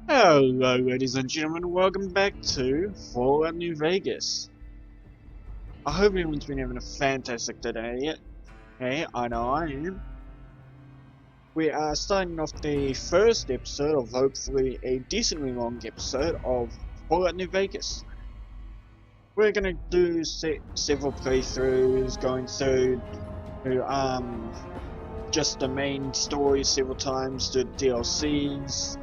Hello, ladies and gentlemen, welcome back to Fallout New Vegas. I hope everyone's been having a fantastic day. Hey, I know I am. We are starting off the first episode of hopefully a decently long episode of Fallout New Vegas. We're gonna do several playthroughs, going through just the main story several times, do DLCs.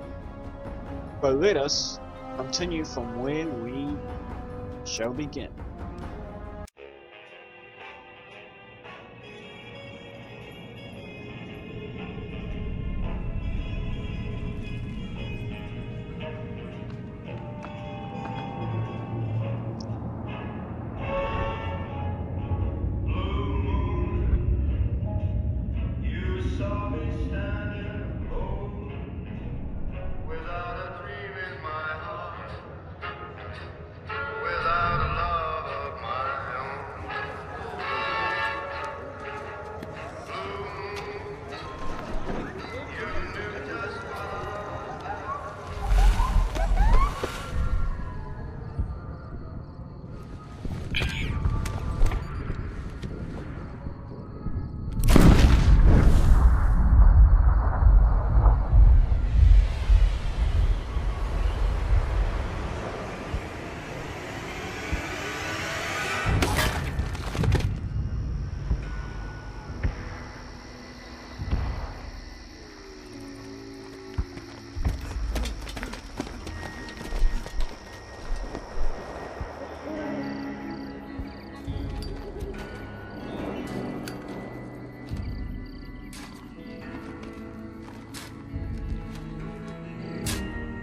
But let us continue from where we shall begin.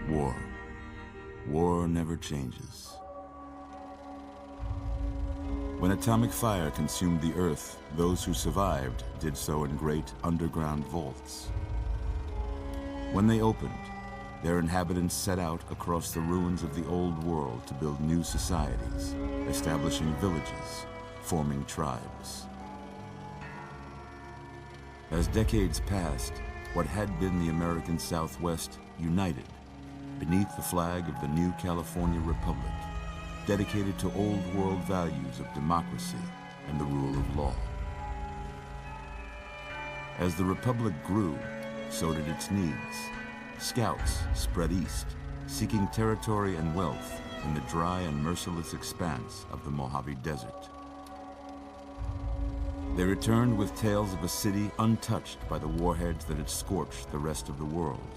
War. War never changes. When atomic fire consumed the Earth, those who survived did so in great underground vaults. When they opened, their inhabitants set out across the ruins of the old world to build new societies, establishing villages, forming tribes. As decades passed, what had been the American Southwest united beneath the flag of the new California Republic, dedicated to old world values of democracy and the rule of law. As the Republic grew, so did its needs. Scouts spread east, seeking territory and wealth in the dry and merciless expanse of the Mojave Desert. They returned with tales of a city untouched by the warheads that had scorched the rest of the world,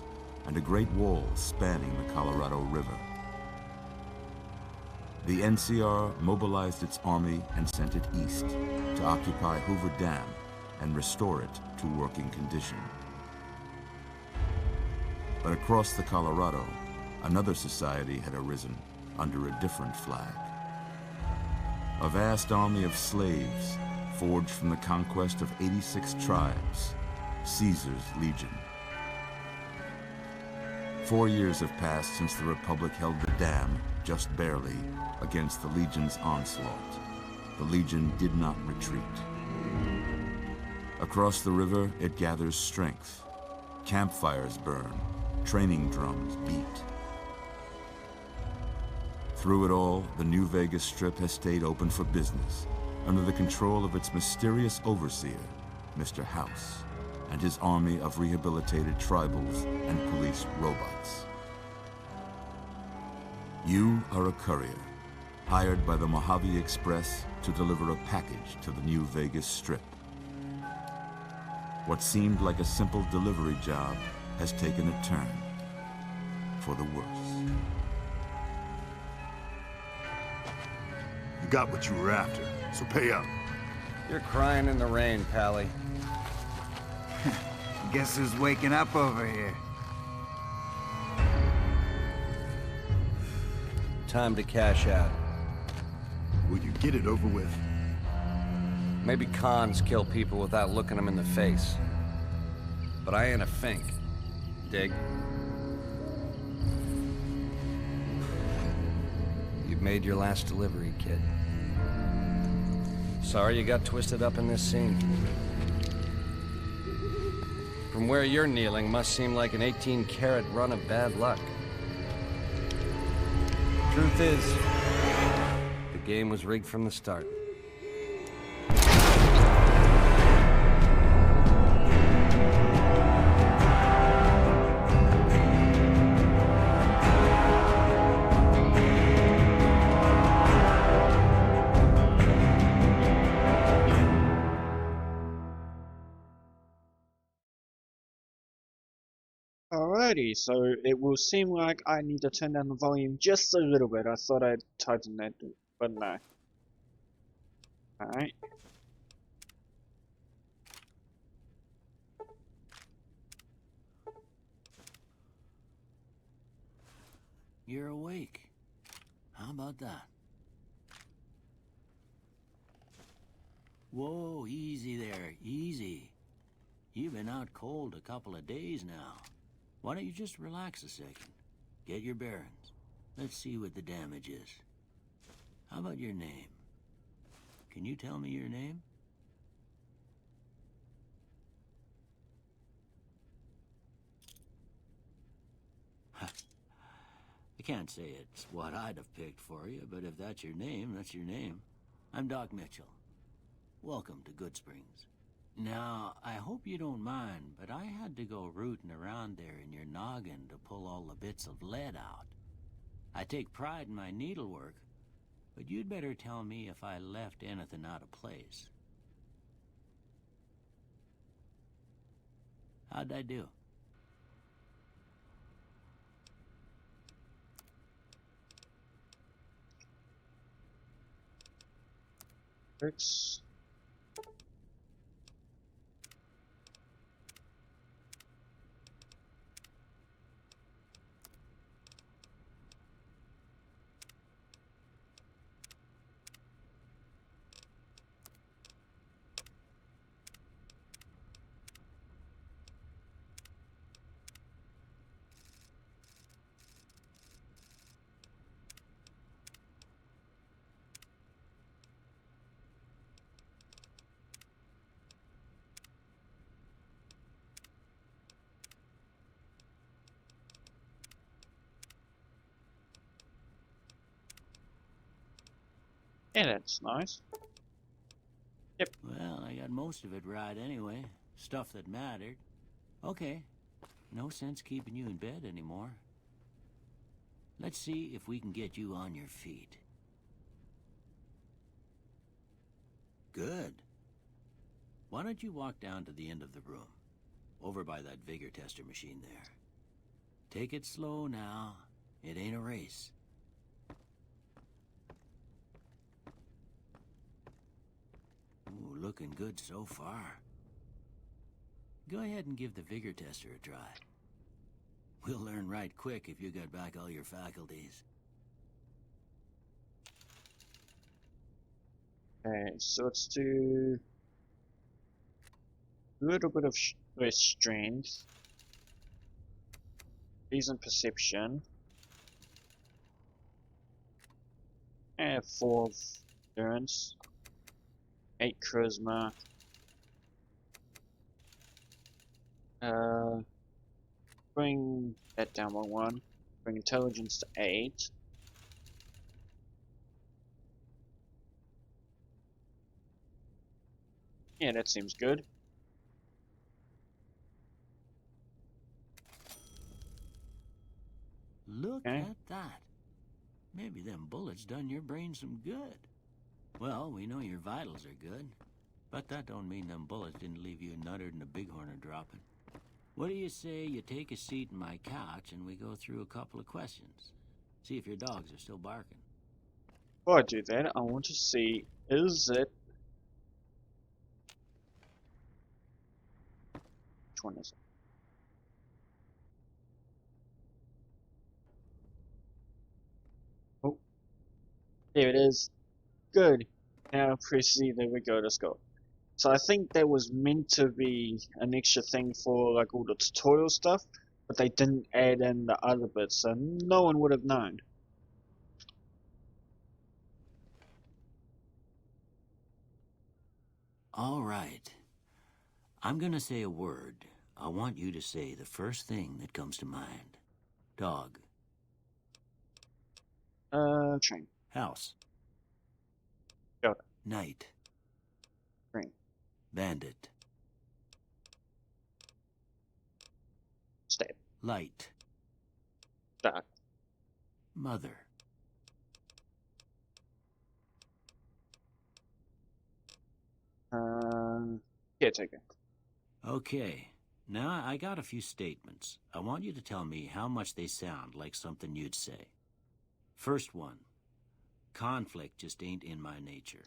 and a great wall spanning the Colorado River. The NCR mobilized its army and sent it east to occupy Hoover Dam and restore it to working condition. But across the Colorado, another society had arisen under a different flag. A vast army of slaves forged from the conquest of 86 tribes, Caesar's Legion. 4 years have passed since the Republic held the dam, just barely, against the Legion's onslaught. The Legion did not retreat. Across the river, it gathers strength. Campfires burn, training drums beat. Through it all, the New Vegas Strip has stayed open for business, under the control of its mysterious overseer, Mr. House, and his army of rehabilitated tribals and police robots. You are a courier, hired by the Mojave Express to deliver a package to the New Vegas Strip. What seemed like a simple delivery job has taken a turn for the worse. You got what you were after, so pay up. You're crying in the rain, Pally. Guess who's waking up over here? Time to cash out. Will you get it over with? Maybe cons kill people without looking them in the face. But I ain't a fink. Dig? You've made your last delivery, kid. Sorry you got twisted up in this scene. From where you're kneeling must seem like an 18-carat run of bad luck. Truth is, the game was rigged from the start. Alrighty, so it will seem like I need to turn down the volume just a little bit. I thought I'd tighten that, but no. Alright. You're awake. How about that? Whoa, easy there, easy. You've been out cold a couple of days now. Why don't you just relax a second? Get your bearings. Let's see what the damage is. How about your name? Can you tell me your name? I can't say it's what I'd have picked for you, but if that's your name, that's your name. I'm Doc Mitchell. Welcome to Goodsprings. Now, I hope you don't mind, but I had to go rooting around there in your noggin to pull all the bits of lead out. I take pride in my needlework, but you'd better tell me if I left anything out of place. How'd I do? It's yeah, that's nice. Well, I got most of it right anyway. Stuff that mattered. Okay. No sense keeping you in bed anymore. Let's see if we can get you on your feet. Good. Why don't you walk down to the end of the room? Over by that vigor tester machine there. Take it slow now. It ain't a race. Ooh, looking good so far. Go ahead and give the vigor tester a try. We'll learn right quick if you got back all your faculties. Okay, so let's do a little bit of strength, decent perception, and 4 endurance, 8 charisma. Bring that down by 1. Bring intelligence to 8. Yeah, that seems good. Look Okay. at that. Maybe them bullets done your brain some good. Well, we know your vitals are good, but that don't mean them bullets didn't leave you nuttered and a bighorn are dropping. What do you say you take a seat in my couch and we go through a couple of questions? See if your dogs are still barking. Before I do that, I want to see, is it... Which one is it? Oh, there it is. Good. Now proceed, there we go, let's go. So I think that was meant to be an extra thing for like all the tutorial stuff, but they didn't add in the other bits, so no one would have known. All right. I'm gonna say a word. I want you to say the first thing that comes to mind. Dog. Train. House. Shelter. Night. Green. Bandit. Stab. Light. Dark. Mother. Caretaker. Okay. Now, I got a few statements. I want you to tell me how much they sound like something you'd say. First one. Conflict just ain't in my nature.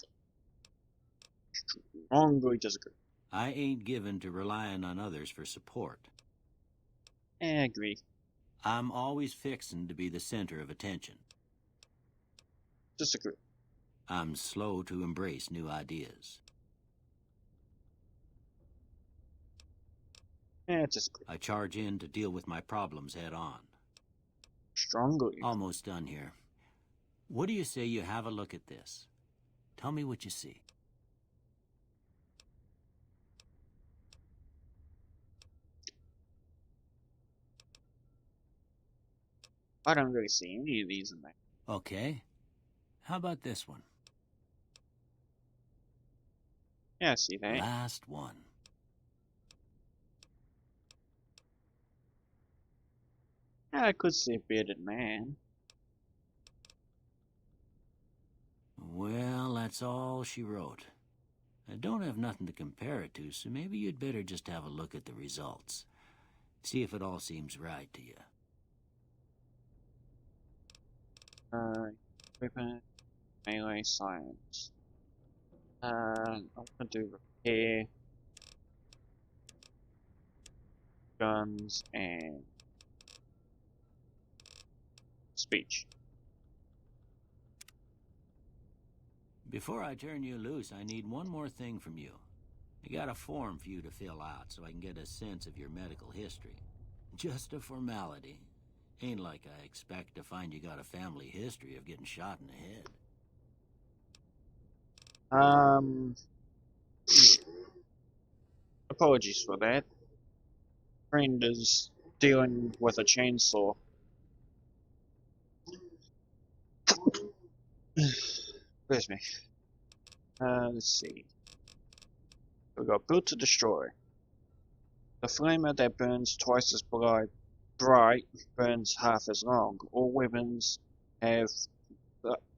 Strongly disagree. I ain't given to relying on others for support. Agree. I'm always fixin' to be the center of attention. Disagree. I'm slow to embrace new ideas. Disagree. I charge in to deal with my problems head on. Strongly. Almost done here. What do you say you have a look at this? Tell me what you see. I don't really see any of these in there. Okay. How about this one? Yeah, I see that. Last one. I could see a bearded man. Well, that's all she wrote. I don't have nothing to compare it to, so maybe you'd better just have a look at the results. See if it all seems right to you. Weapon, melee, science. I'm gonna do repair, guns, and speech. Before I turn you loose, I need one more thing from you. I got a form for you to fill out so I can get a sense of your medical history. Just a formality. Ain't like I expect to find you got a family history of getting shot in the head. Apologies for that. Friend is dealing with a chainsaw. Where's me? Let's see. We got built to destroy. The flamer that burns twice as bright burns half as long. All weapons have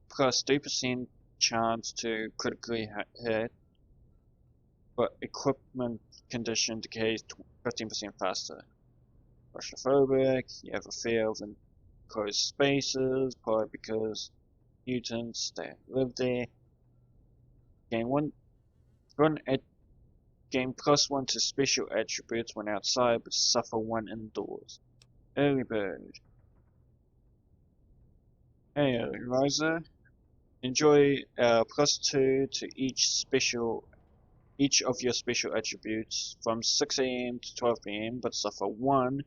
plus 3% chance to critically hit, but equipment condition decays 15% faster. Claustrophobic, you have a fear of enclosed spaces, probably because mutants that live there. Gain +1 to special attributes when outside, but suffer 1 indoors. Early bird. Hey, early riser. Enjoy +2 to each of your special attributes from 6 AM to 12 PM, but suffer 1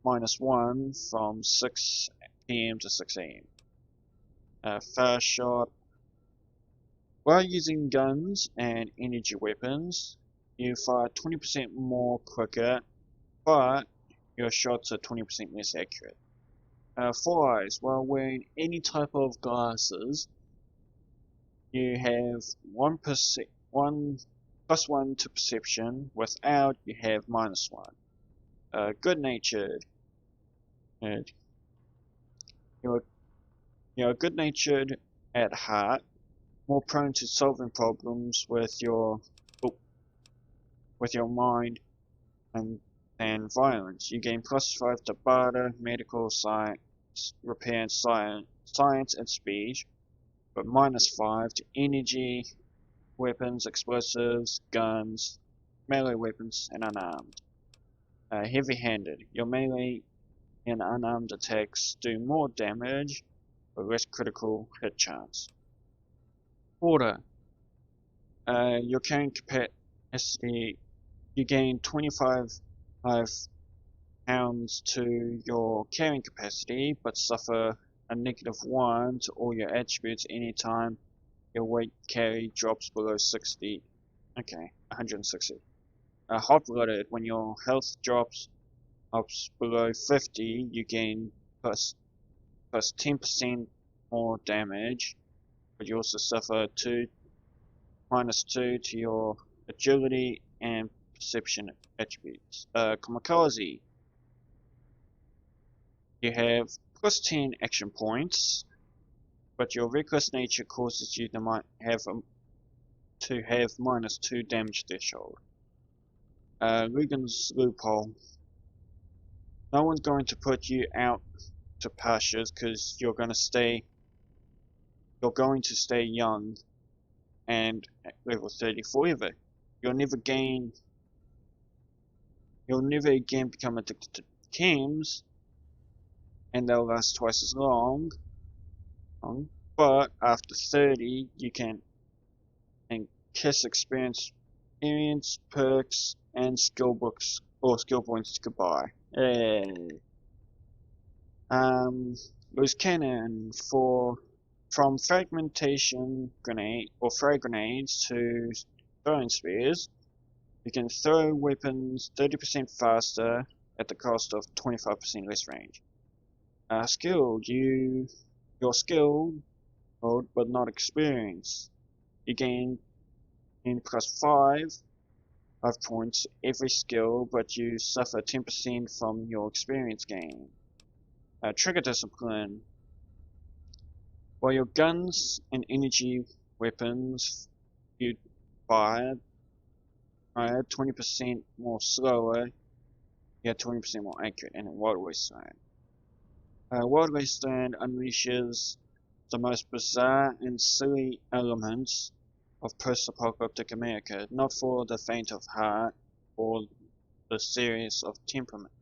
-1 from 6 PM to 6 AM. Fast shot. While using guns and energy weapons, you fire 20% more quicker, but your shots are 20% less accurate. 4 eyes. While wearing any type of glasses, you have 1 +1 to perception. Without, you have -1. Good-natured. You're good-natured at heart, more prone to solving problems with your mind and violence. You gain +5 to barter, medical, science, repair, and science and speech, but -5 to energy, weapons, explosives, guns, melee weapons, and unarmed. Heavy-handed. Your melee and unarmed attacks do more damage, but less critical hit chance. Order. Your carrying capacity. You gain 25 pounds to your carrying capacity, but suffer a -1 to all your attributes anytime your weight carry drops below 60. Okay, 160. Hot-blooded. When your health drops below 50, you gain plus 10% more damage, but you also suffer -2 to your agility and perception attributes. Kamikaze. You have plus 10 action points, but your reckless nature causes you to have -2 damage threshold. Lugan's loophole. No one's going to put you out to pastures because you're going to stay young and at level 30 forever. You'll never again become addicted to chems, and they'll last twice as long. But after 30, you can kiss experience, perks, and skill books or skill points goodbye. Loose cannon from fragmentation grenade or frag grenades to throwing spears. You can throw weapons 30% faster at the cost of 25% less range. Skilled, you're skilled, but not experienced. You gain plus 5 points every skill, but you suffer 10% from your experience gain. Trigger discipline. While your guns and energy weapons you fire are 20% more slower, yet 20% more accurate, and Wild Wasteland. Wild Wasteland unleashes the most bizarre and silly elements of post-apocalyptic America, not for the faint of heart or the serious of temperament.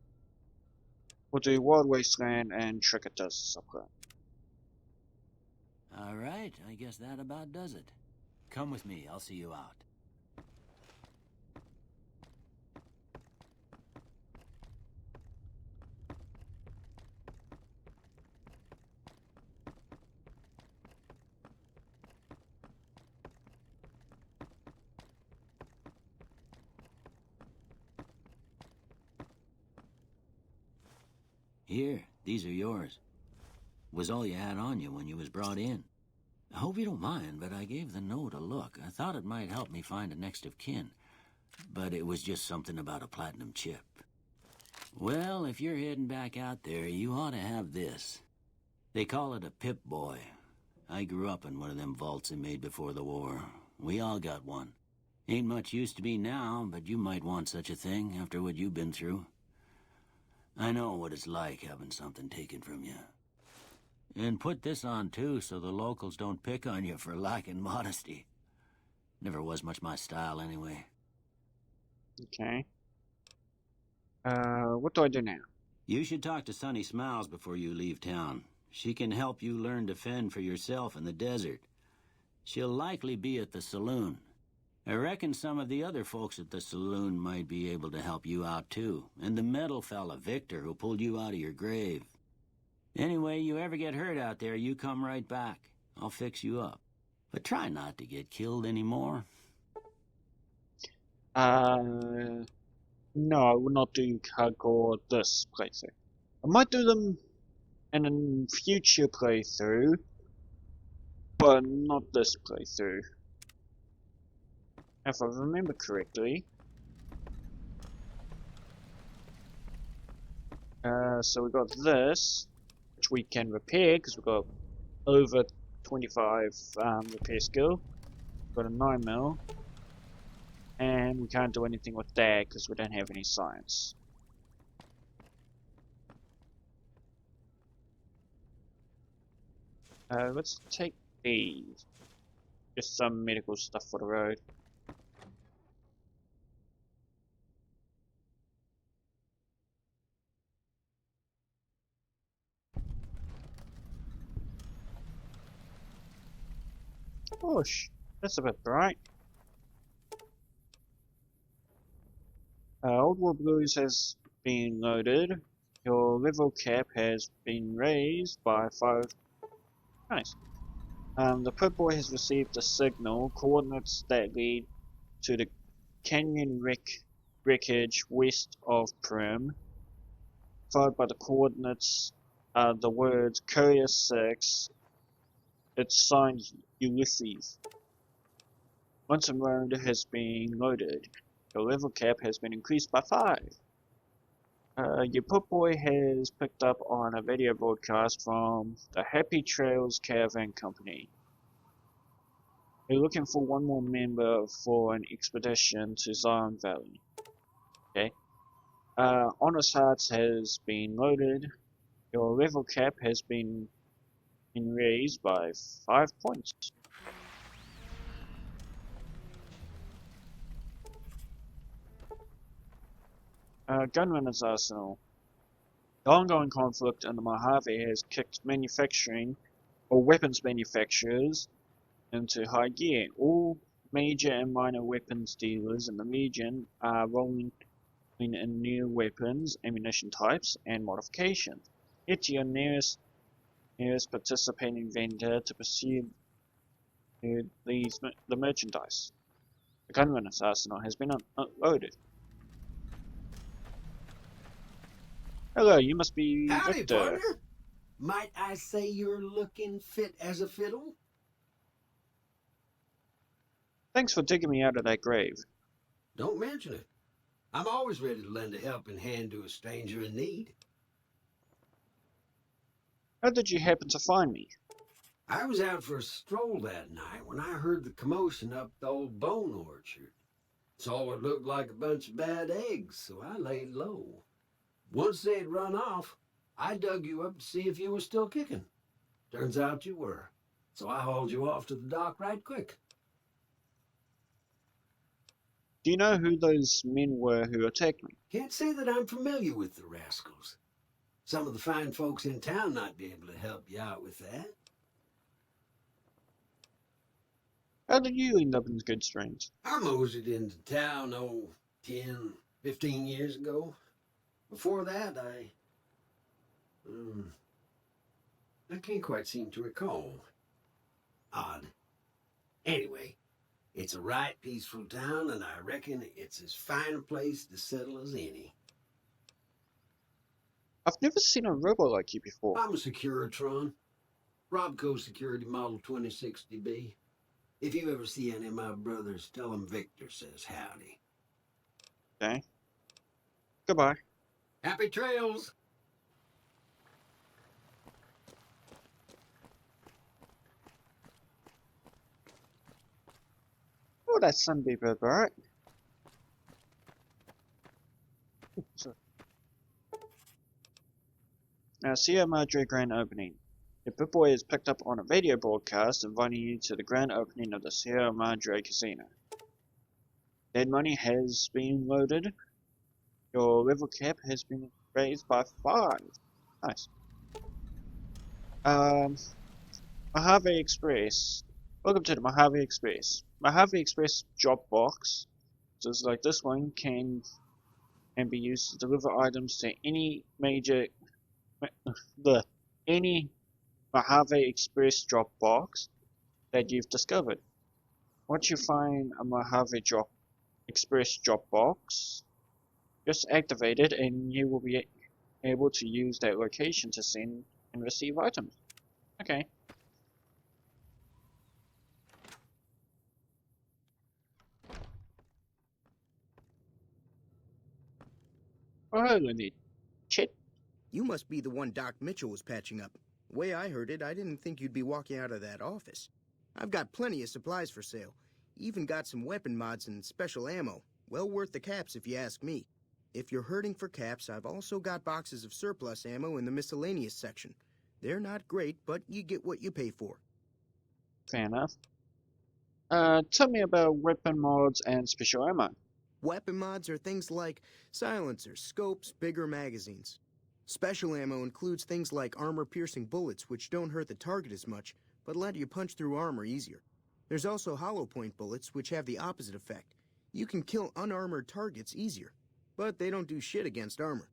We'll do Wild Wasteland and Trigger Discipline. Alright, I guess that about does it. Come with me, I'll see you out. Here, these are yours. Was all you had on you when you was brought in. I hope you don't mind, but I gave the note a look. I thought it might help me find a next of kin. But it was just something about a platinum chip. Well, if you're heading back out there, you ought to have this. They call it a Pip-Boy. I grew up in one of them vaults they made before the war. We all got one. Ain't much use to be now, but you might want such a thing after what you've been through. I know what it's like having something taken from you. And put this on too, so the locals don't pick on you for lacking modesty. Never was much my style anyway. Okay. What do I do now? You should talk to Sunny Smiles before you leave town. She can help you learn to fend for yourself in the desert. She'll likely be at the saloon. I reckon some of the other folks at the saloon might be able to help you out too. And the metal fella, Victor, who pulled you out of your grave. Anyway, you ever get hurt out there, you come right back. I'll fix you up. But try not to get killed anymore. No, I will not do hardcore this playthrough. I might do them in a future playthrough, but not this playthrough. If I remember correctly. So we got this, which we can repair because we've got over 25 repair skill. We've got a 9mm. And we can't do anything with that because we don't have any science. Let's take these. Just some medical stuff for the road. Gosh, that's a bit bright. Old War Blues has been loaded. Your level cap has been raised by 5. Nice. The Pip-Boy has received a signal, coordinates that lead to the canyon wreckage west of Prim, followed by the coordinates the words Courier 6. It's signed Ulysses. Once a round has been loaded, your level cap has been increased by 5. Your Pip-Boy has picked up on a video broadcast from the Happy Trails Caravan Company. They're looking for one more member for an expedition to Zion Valley. Okay. Honest Hearts has been loaded. Your level cap has been raised by 5 points. Gunrunner's Arsenal. The ongoing conflict in the Mojave has kicked manufacturing, or weapons manufacturers, into high gear. All major and minor weapons dealers in the region are rolling in new weapons, ammunition types, and modifications. Head to your nearest participating vendor to pursue the merchandise. The Gunrunner's Arsenal has been unloaded. Hello, you must be Howdy, Victor. partner. Might I say you're looking fit as a fiddle? Thanks for digging me out of that grave. Don't mention it. I'm always ready to lend a helping hand to a stranger in need. How did you happen to find me? I was out for a stroll that night when I heard the commotion up the old bone orchard. Saw what looked like a bunch of bad eggs, so I laid low. Once they'd run off, I dug you up to see if you were still kicking. Turns out you were, so I hauled you off to the dock right quick. Do you know who those men were who attacked me? Can't say that I'm familiar with the rascals. Some of the fine folks in town might be able to help you out with that. How did you end up in Goodsprings? I moseyed into town, 10, 15 years ago. Before that, I can't quite seem to recall. Odd. Anyway, it's a right peaceful town, and I reckon it's as fine a place to settle as any. I've never seen a robot like you before. I'm a Securitron. Robco Security Model 2060B. If you ever see any of my brothers, tell them Victor says howdy. Okay. Goodbye. Happy trails! Oh, that's Sunday bird, right? Now, Sierra Madre Grand Opening. The Pip-Boy has picked up on a video broadcast inviting you to the grand opening of the Sierra Madre Casino. Dead money has been loaded. Your level cap has been raised by 5. Nice. Mojave Express. Welcome to the Mojave Express. Mojave Express drop box, just like this one, can be used to deliver items to any any Mojave Express drop box that you've discovered. Once you find a Mojave Express drop box, just activate it and you will be able to use that location to send and receive items. Okay. Oh, Lindy. Chit. You must be the one Doc Mitchell was patching up. The way I heard it, I didn't think you'd be walking out of that office. I've got plenty of supplies for sale. Even got some weapon mods and special ammo. Well worth the caps if you ask me. If you're hurting for caps, I've also got boxes of surplus ammo in the miscellaneous section. They're not great, but you get what you pay for. Fair enough. Tell me about weapon mods and special ammo. Weapon mods are things like silencers, scopes, bigger magazines. Special ammo includes things like armor-piercing bullets, which don't hurt the target as much, but let you punch through armor easier. There's also hollow point bullets, which have the opposite effect. You can kill unarmored targets easier, but they don't do shit against armor.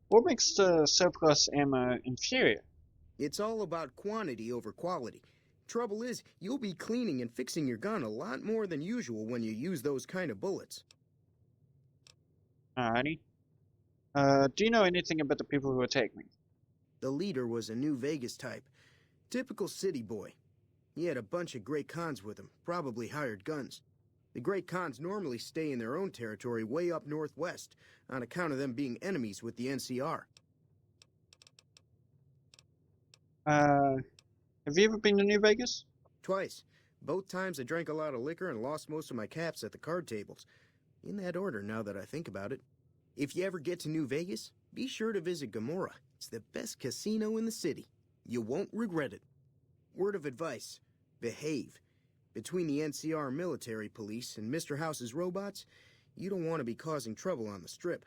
What makes the surplus ammo inferior? It's all about quantity over quality. Trouble is, you'll be cleaning and fixing your gun a lot more than usual when you use those kind of bullets. Alrighty. Do you know anything about the people who attacked me? The leader was a New Vegas type. Typical city boy. He had a bunch of Great Khans with him, probably hired guns. The Great Khans normally stay in their own territory way up northwest, on account of them being enemies with the NCR. Have you ever been to New Vegas? Twice. Both times I drank a lot of liquor and lost most of my caps at the card tables. In that order, now that I think about it. If you ever get to New Vegas, be sure to visit Gomorrah. It's the best casino in the city. You won't regret it. Word of advice: behave. Between the NCR military police and Mr. House's robots, you don't want to be causing trouble on the Strip.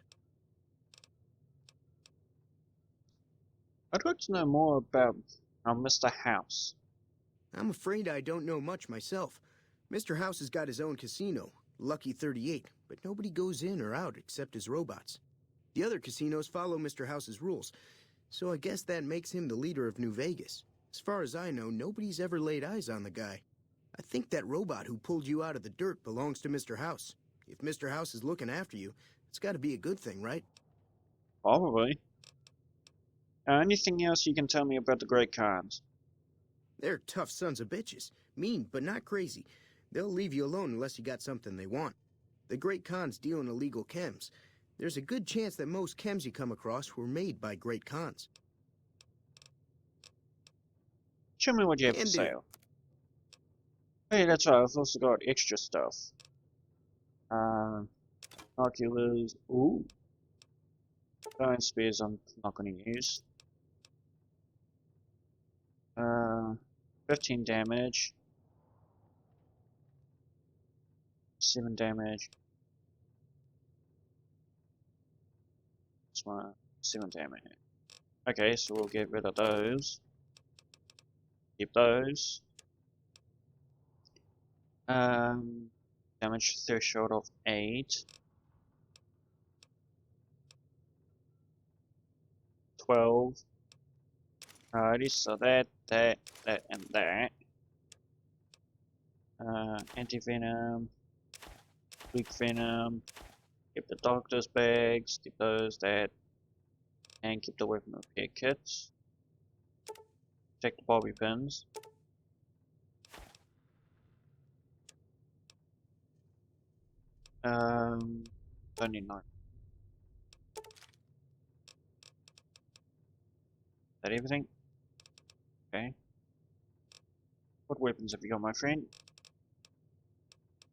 I'd like to know more about Mr. House. I'm afraid I don't know much myself. Mr. House has got his own casino, Lucky 38, but nobody goes in or out except his robots. The other casinos follow Mr. House's rules, so I guess that makes him the leader of New Vegas. As far as I know, nobody's ever laid eyes on the guy. I think that robot who pulled you out of the dirt belongs to Mr. House. If Mr. House is looking after you, it's got to be a good thing, right? Probably. Anything else you can tell me about the Great Khans? They're tough sons of bitches. Mean, but not crazy. They'll leave you alone unless you got something they want. The Great Khans deal in illegal chems. There's a good chance that most chems you come across were made by Great Khans. Show me what you have for sale. Hey, that's right, I've also got extra stuff. Oculars. Ooh. Bone spears I'm not going to use. 15 damage. 7 damage. This one, 7 damage. Okay, so we'll get rid of those. Keep those. Damage threshold of 8. 12. Alrighty, so that, and that. Anti-venom. Weak venom. Keep the doctor's bags. Keep those, that. And keep the weapon repair kits. Take the bobby pins. Don't need 9. Is that everything? Okay. What weapons have you got, my friend?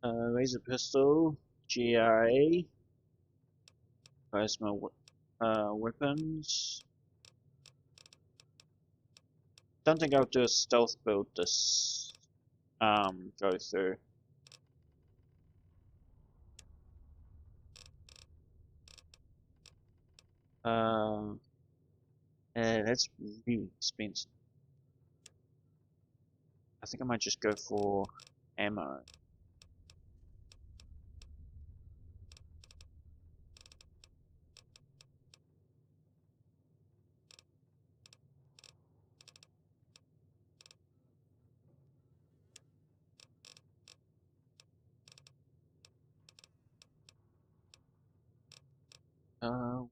Laser pistol, GRA, plasma weapons. Don't think I'll do a stealth build this go through. That's really expensive. I think I might just go for ammo.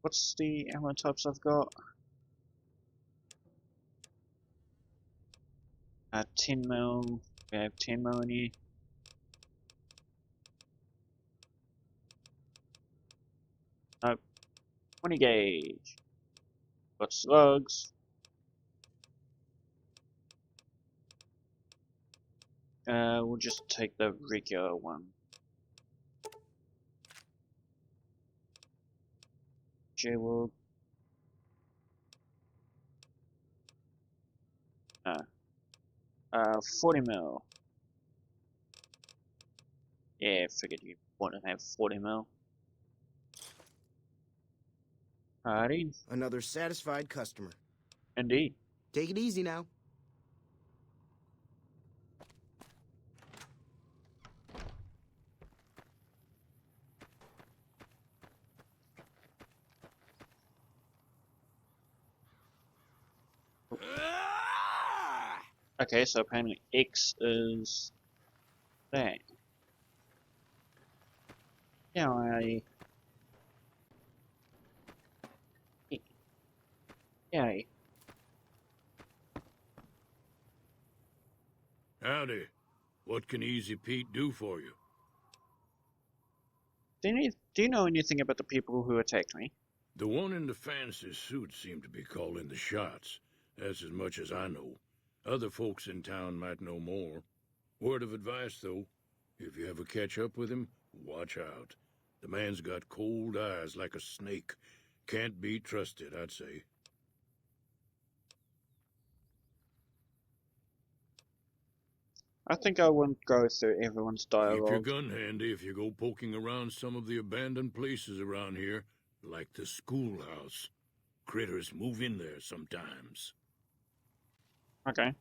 What's the ammo types I've got? 10 mil. We have 10 mil in here. Nope. 20 gauge. Got slugs. We'll just take the regular one. J-Wood. 40 mil. Yeah, figured you want to have 40 mil. Alrighty. Another satisfied customer. Indeed. Take it easy now. Okay, so apparently X is that. Yeah, Yay. Howdy. What can Easy Pete do for you? Do you know anything about the people who attacked me? The one in the fancy suit seemed to be calling the shots. That's as much as I know. Other folks in town might know more. Word of advice, though. If you ever catch up with him, watch out. The man's got cold eyes like a snake. Can't be trusted, I'd say. I think I won't go through everyone's Keep your dialogue. gun handy if you go poking around some of the abandoned places around here, like the schoolhouse. Critters move in there sometimes. Okay.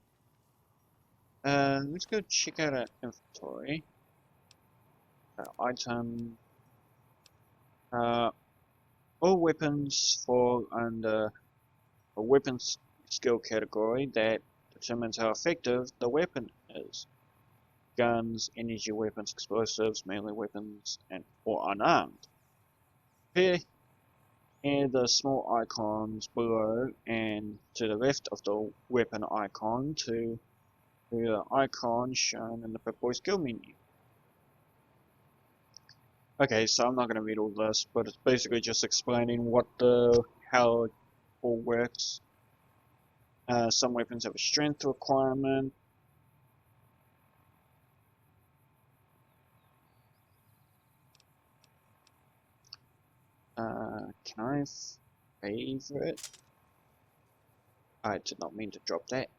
Let's go check out our inventory. Item. All weapons fall under a weapons skill category that determines how effective the weapon is. Guns, energy weapons, explosives, melee weapons, or unarmed. Here are the small icons below and to the left of the weapon icon to the icon shown in the Pip-Boy skill menu. Okay, so I'm not going to read all this, but it's basically just explaining how it all works. Some weapons have a strength requirement. Can I favorite? I did not mean to drop that.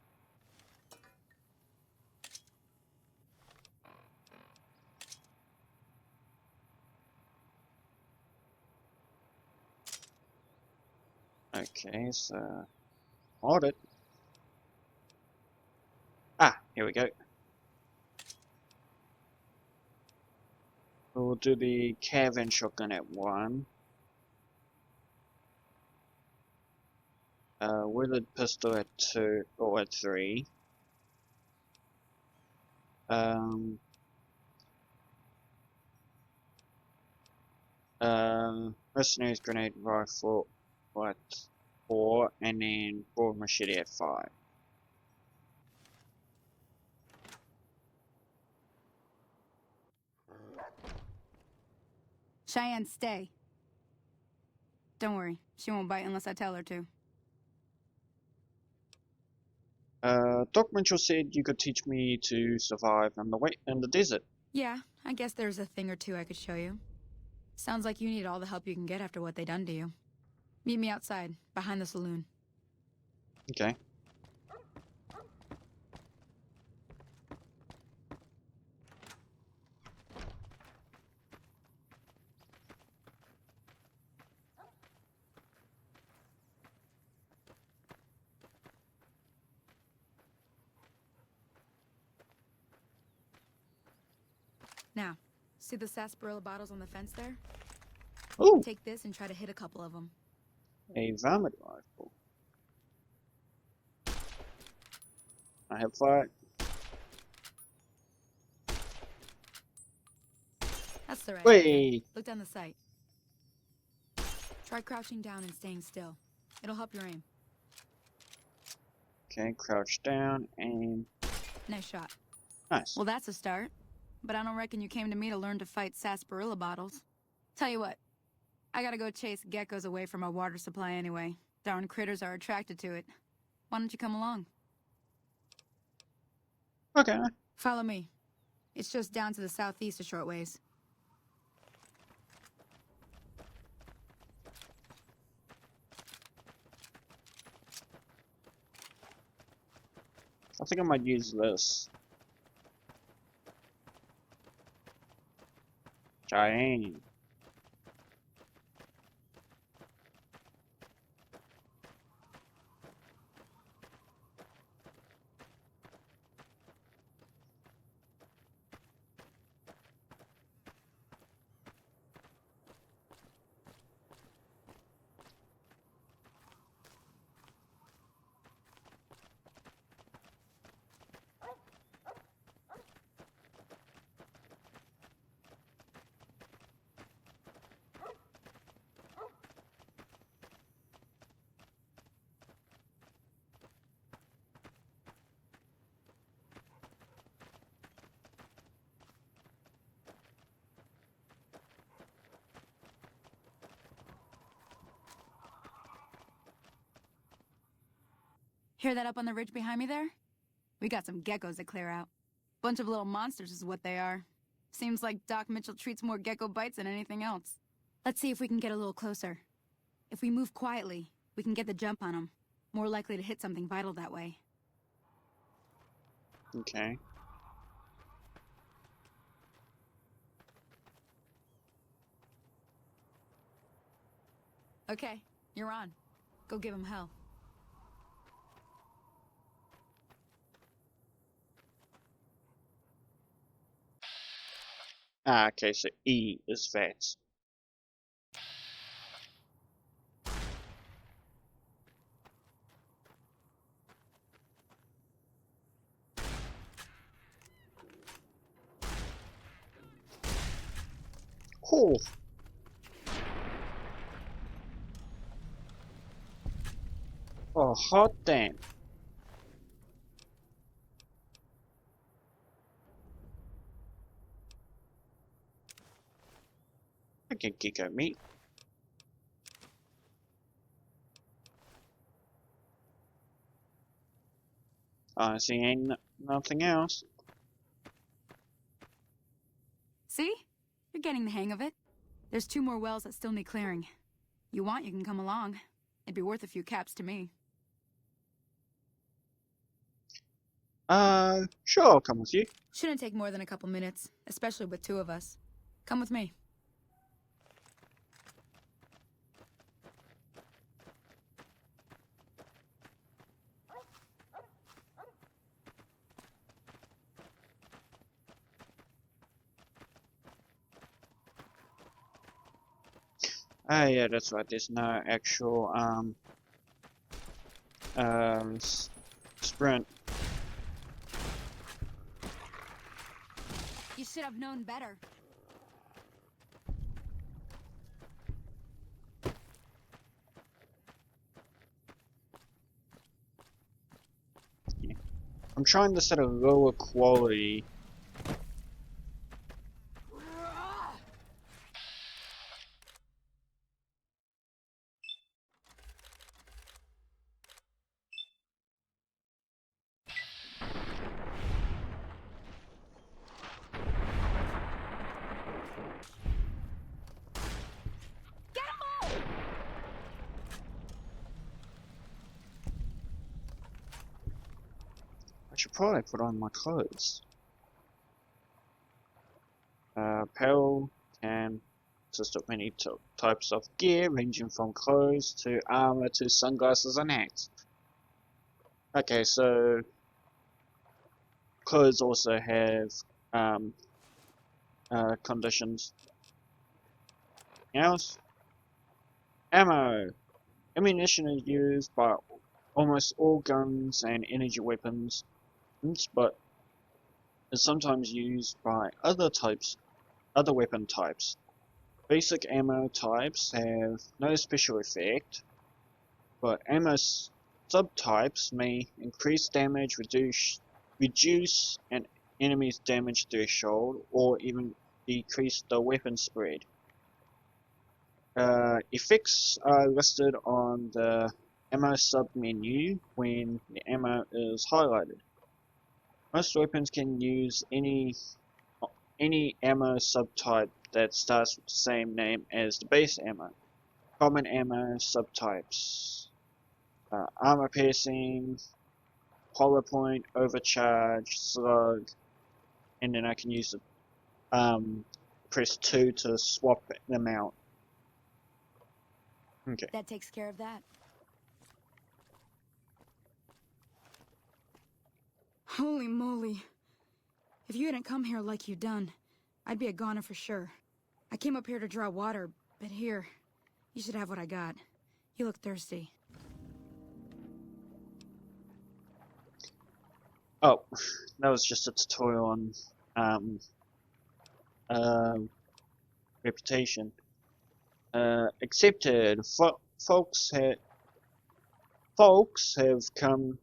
Okay, so audit. Ah, here we go. We'll do the caravan shotgun at 1. Wielded pistol at 2 or at 3. Mercenary's grenade rifle at 4, and then broad machete at 5. Cheyenne, stay. Don't worry, she won't bite unless I tell her to. Doc Mitchell said you could teach me to survive in the desert. Yeah, I guess there's a thing or two I could show you. Sounds like you need all the help you can get after what they done to you. Meet me outside, behind the saloon. Okay. Now, see the sarsaparilla bottles on the fence there? Ooh, Take this and try to hit a couple of them. a varmint rifle. I have 5. That's the right idea. Wait. Look down the sight. Try crouching down and staying still. It'll help your aim. Okay, crouch down and Nice shot. nice. Well, that's a start. But I don't reckon you came to me to learn to fight sarsaparilla bottles. Tell you what, I gotta go chase geckos away from our water supply anyway. Darn critters are attracted to it. Why don't you come along? Okay. Follow me. It's just down to the southeast a short ways. I think I might use this. Cheyenne. Hear that up on the ridge behind me there? We got some geckos to clear out. Bunch of little monsters is what they are. Seems like Doc Mitchell treats more gecko bites than anything else. Let's see if we can get a little closer. If we move quietly, we can get the jump on them. More likely to hit something vital that way. Okay. Okay, you're on. Go give him hell. Ah, okay, so E is VATS. Cool. Oh, hot damn. I can gecko meat. Honestly, ain't nothing else. See? You're getting the hang of it. There's 2 more wells that still need clearing. You want, you can come along. It'd be worth a few caps to me. Sure, I'll come with you. Shouldn't take more than a couple minutes, especially with 2 of us. Come with me. Ah, yeah, that's right. There's no actual, sprint. You should have known better. I'm trying to set a lower quality. I should probably put on my clothes. Apparel can consist of many types of gear, ranging from clothes to armor to sunglasses and hats. Okay, so clothes also have conditions. Else, ammo. Ammunition is used by almost all guns and energy weapons, but is sometimes used by other weapon types. Basic ammo types have no special effect, but ammo subtypes may increase damage, reduce an enemy's damage threshold, or even decrease the weapon spread. Effects are listed on the ammo sub-menu when the ammo is highlighted. Most weapons can use any ammo subtype that starts with the same name as the base ammo. Common ammo subtypes: armor piercing, hollow point, overcharge, slug, and then I can use press 2 to swap them out. Okay. That takes care of that. Holy moly. If you hadn't come here like you done, I'd be a goner for sure. I came up here to draw water, but here, you should have what I got. You look thirsty. Oh, that was just a tutorial on reputation. Accepted. Folks have come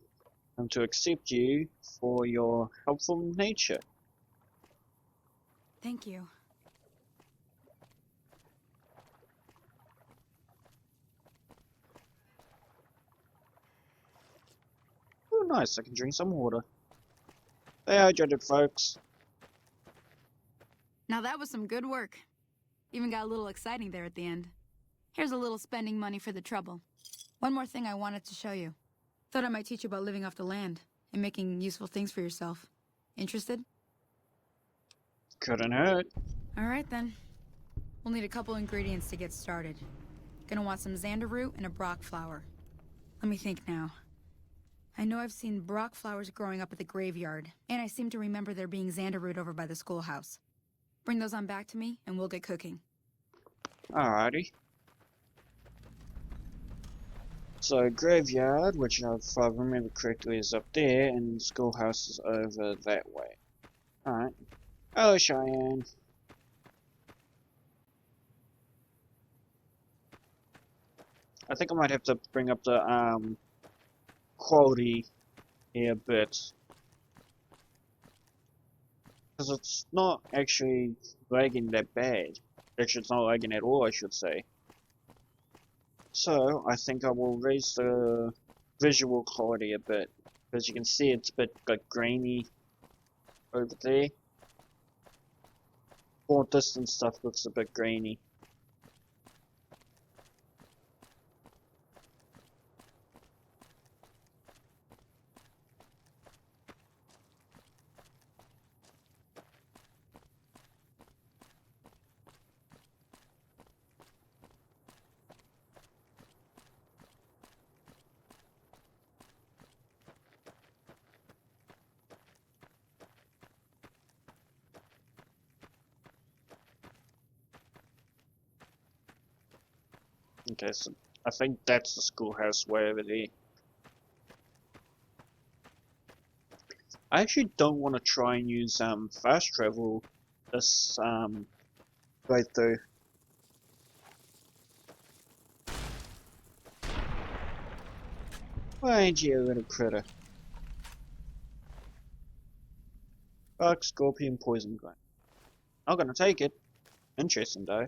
to accept you for your helpful nature. Thank you. nice, I can drink some water. Stay hydrated, folks. Now that was some good work. Even got a little exciting there at the end. Here's a little spending money for the trouble. One more thing I wanted to show you. Thought I might teach you about living off the land and making useful things for yourself. Interested? Couldn't hurt. Alright then. We'll need a couple ingredients to get started. Gonna want some xander root and a brock flower. Let me think now. I know I've seen brock flowers growing up at the graveyard, and I seem to remember there being xander root over by the schoolhouse. Bring those on back to me, and we'll get cooking. Alrighty. So, graveyard, which if I remember correctly is up there, and the schoolhouse is over that way. Alright. Hello, Cheyenne. I think I might have to bring up the, quality here a bit. Because it's not actually lagging that bad. Actually, it's not lagging at all, I should say. So, I think I will raise the visual quality a bit. As you can see, it's a bit like grainy over there. More distant stuff looks a bit grainy. Okay, so I think that's the schoolhouse way over there. I actually don't want to try and use fast travel this right through. Why ain't you a little critter? Bug, scorpion, poison gland. I'm gonna take it. Interesting though.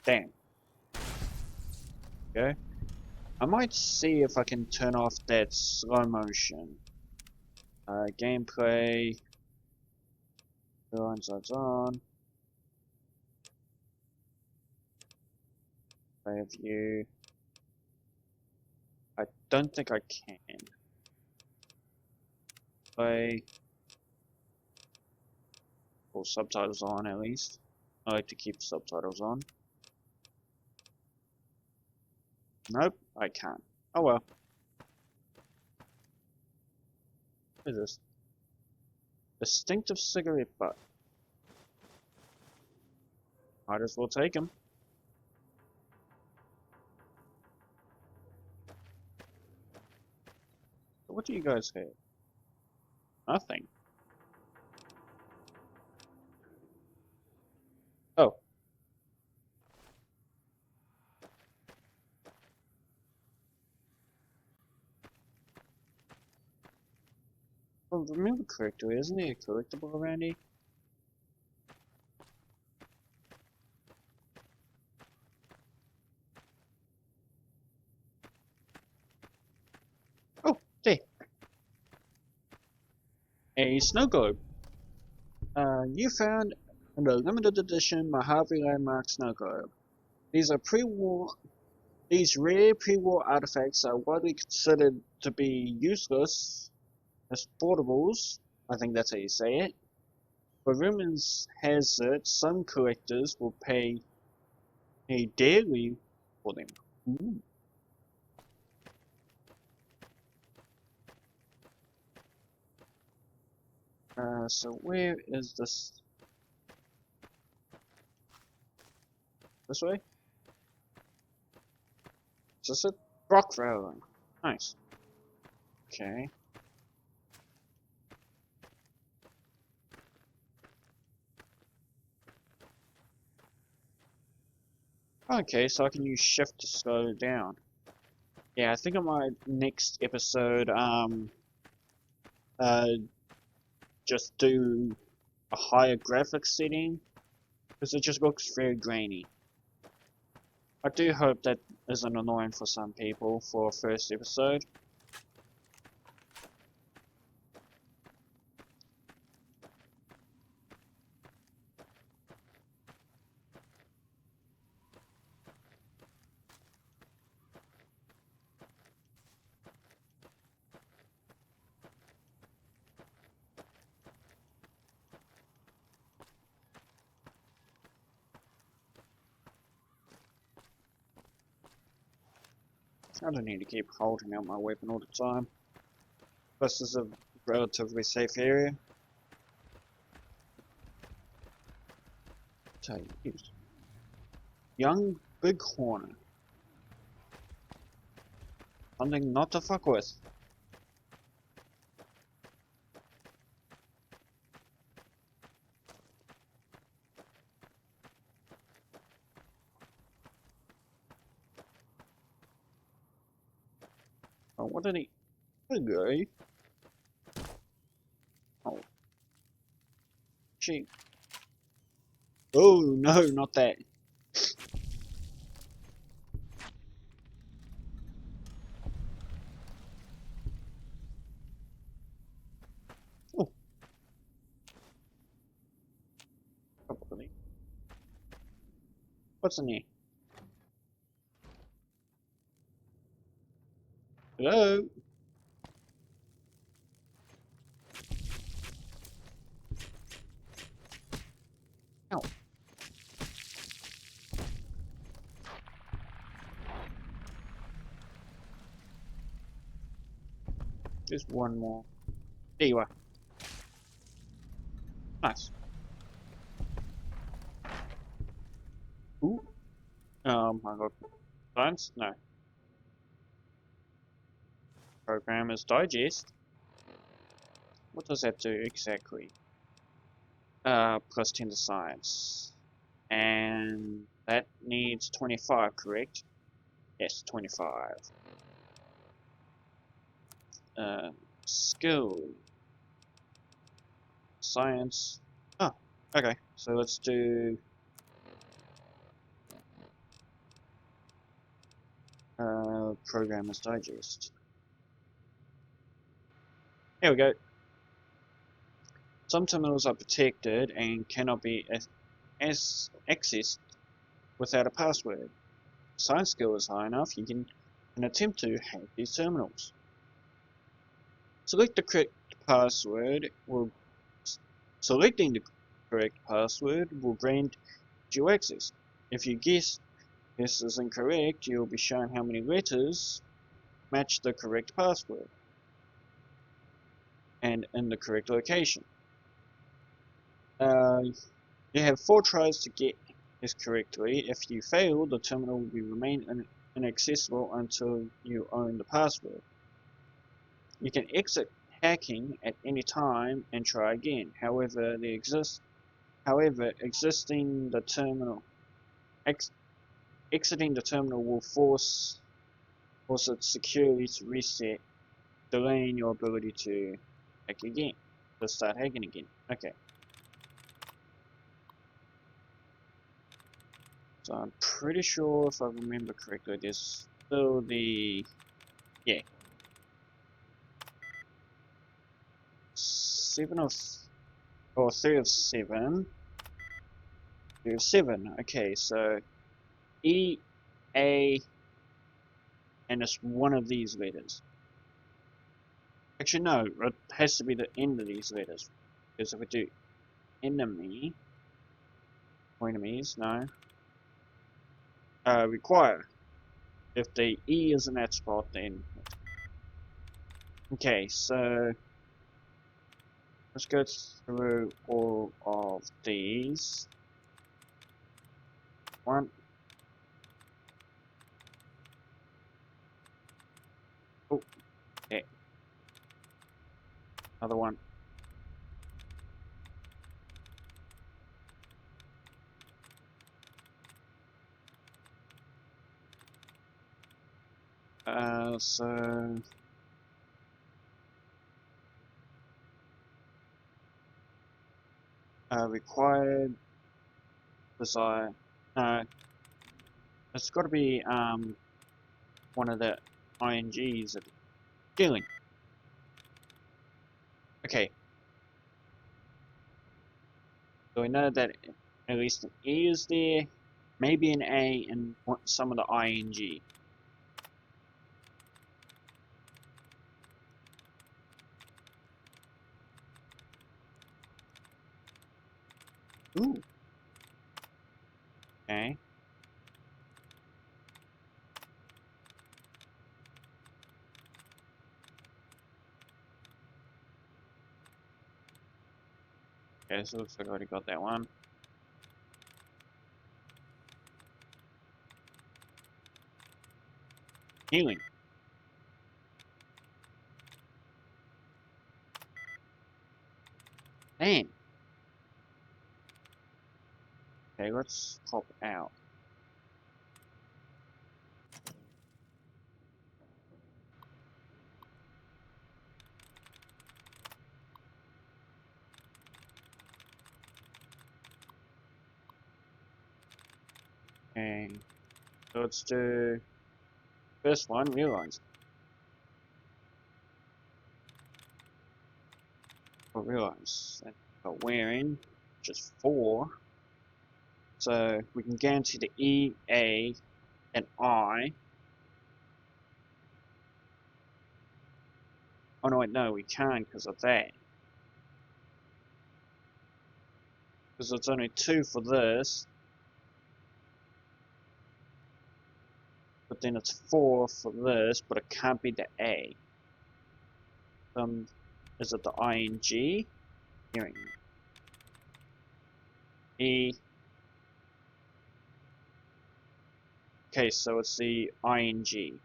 Damn. Okay. I might see if I can turn off that slow motion. Gameplay. Sides on. Play view. I don't think I can. Play. Or subtitles on at least. I like to keep subtitles on. Nope, I can't. Oh well. What is this? Distinctive cigarette butt. Might as well take him. What do you guys have? Nothing. Oh. If I remember correctly, isn't there a collectible around here? Oh, there. A snow globe. You found a limited edition Mojave Landmark snow globe. These rare pre-war artifacts are widely considered to be useless as portables. I think that's how you say it. For rumors has it some collectors will pay dearly for them. Ooh. So where is this? This way? Is this it? Rock Railroad. Nice. Okay. Okay, so I can use shift to slow down. Yeah, I think on my next episode, just do a higher graphics setting, because it just looks very grainy. I do hope that isn't annoying for some people for a first episode. I don't need to keep holding out my weapon all the time. This is a relatively safe area. Take it. Young Bighorn. Something not to fuck with. Oh, what did he? Okay. Oh. Gee. Oh, no, not that. Oh. Probably. What's in here? Hello? Ow. Just one more. There you are. Nice. Ooh. I got science? No. Programmer's Digest. What does that do exactly? Plus 10 to science. And that needs 25, correct? Yes, 25. Skill. Science. Oh, okay. So let's do... Programmer's Digest. Here we go. Some terminals are protected and cannot be accessed without a password. Science skill is high enough, you can attempt to hack these terminals. Select the correct password Selecting the correct password will grant you access. If you guess this is incorrect, you'll be shown how many letters match the correct password and in the correct location. You have 4 tries to get this correctly. If you fail, the terminal will remain inaccessible until you own the password. You can exit hacking at any time and try again. However, exiting the terminal will force its security to reset, delaying your ability to start hacking again. Okay. So I'm pretty sure, if I remember correctly, there's still the... yeah. 3 of 7. 3 of 7. Okay, so E, A, and it's one of these letters. Actually, no, it has to be the end of these letters. Because if we do enemy, or enemies, no. Require. If the E is in that spot, then... Okay, so... let's go through all of these. One. Oh, okay. Another one. So... required desire. No, it's got to be one of the INGs at dealing. Okay. So we know that at least an E is there, maybe an A, and some of the ING. Ooh. Okay. Okay, so looks like I already got that one. Healing. Damn. Okay, let's hop out. Okay, so let's do first one, realize. Or realize that got wearing, just 4. So we can guarantee the E, A, and I. Oh no, wait, no, we can't because of that. Because it's only 2 for this. But then it's 4 for this, but it can't be the A. Is it the ING? Hearing. E. Okay, so it's the ING.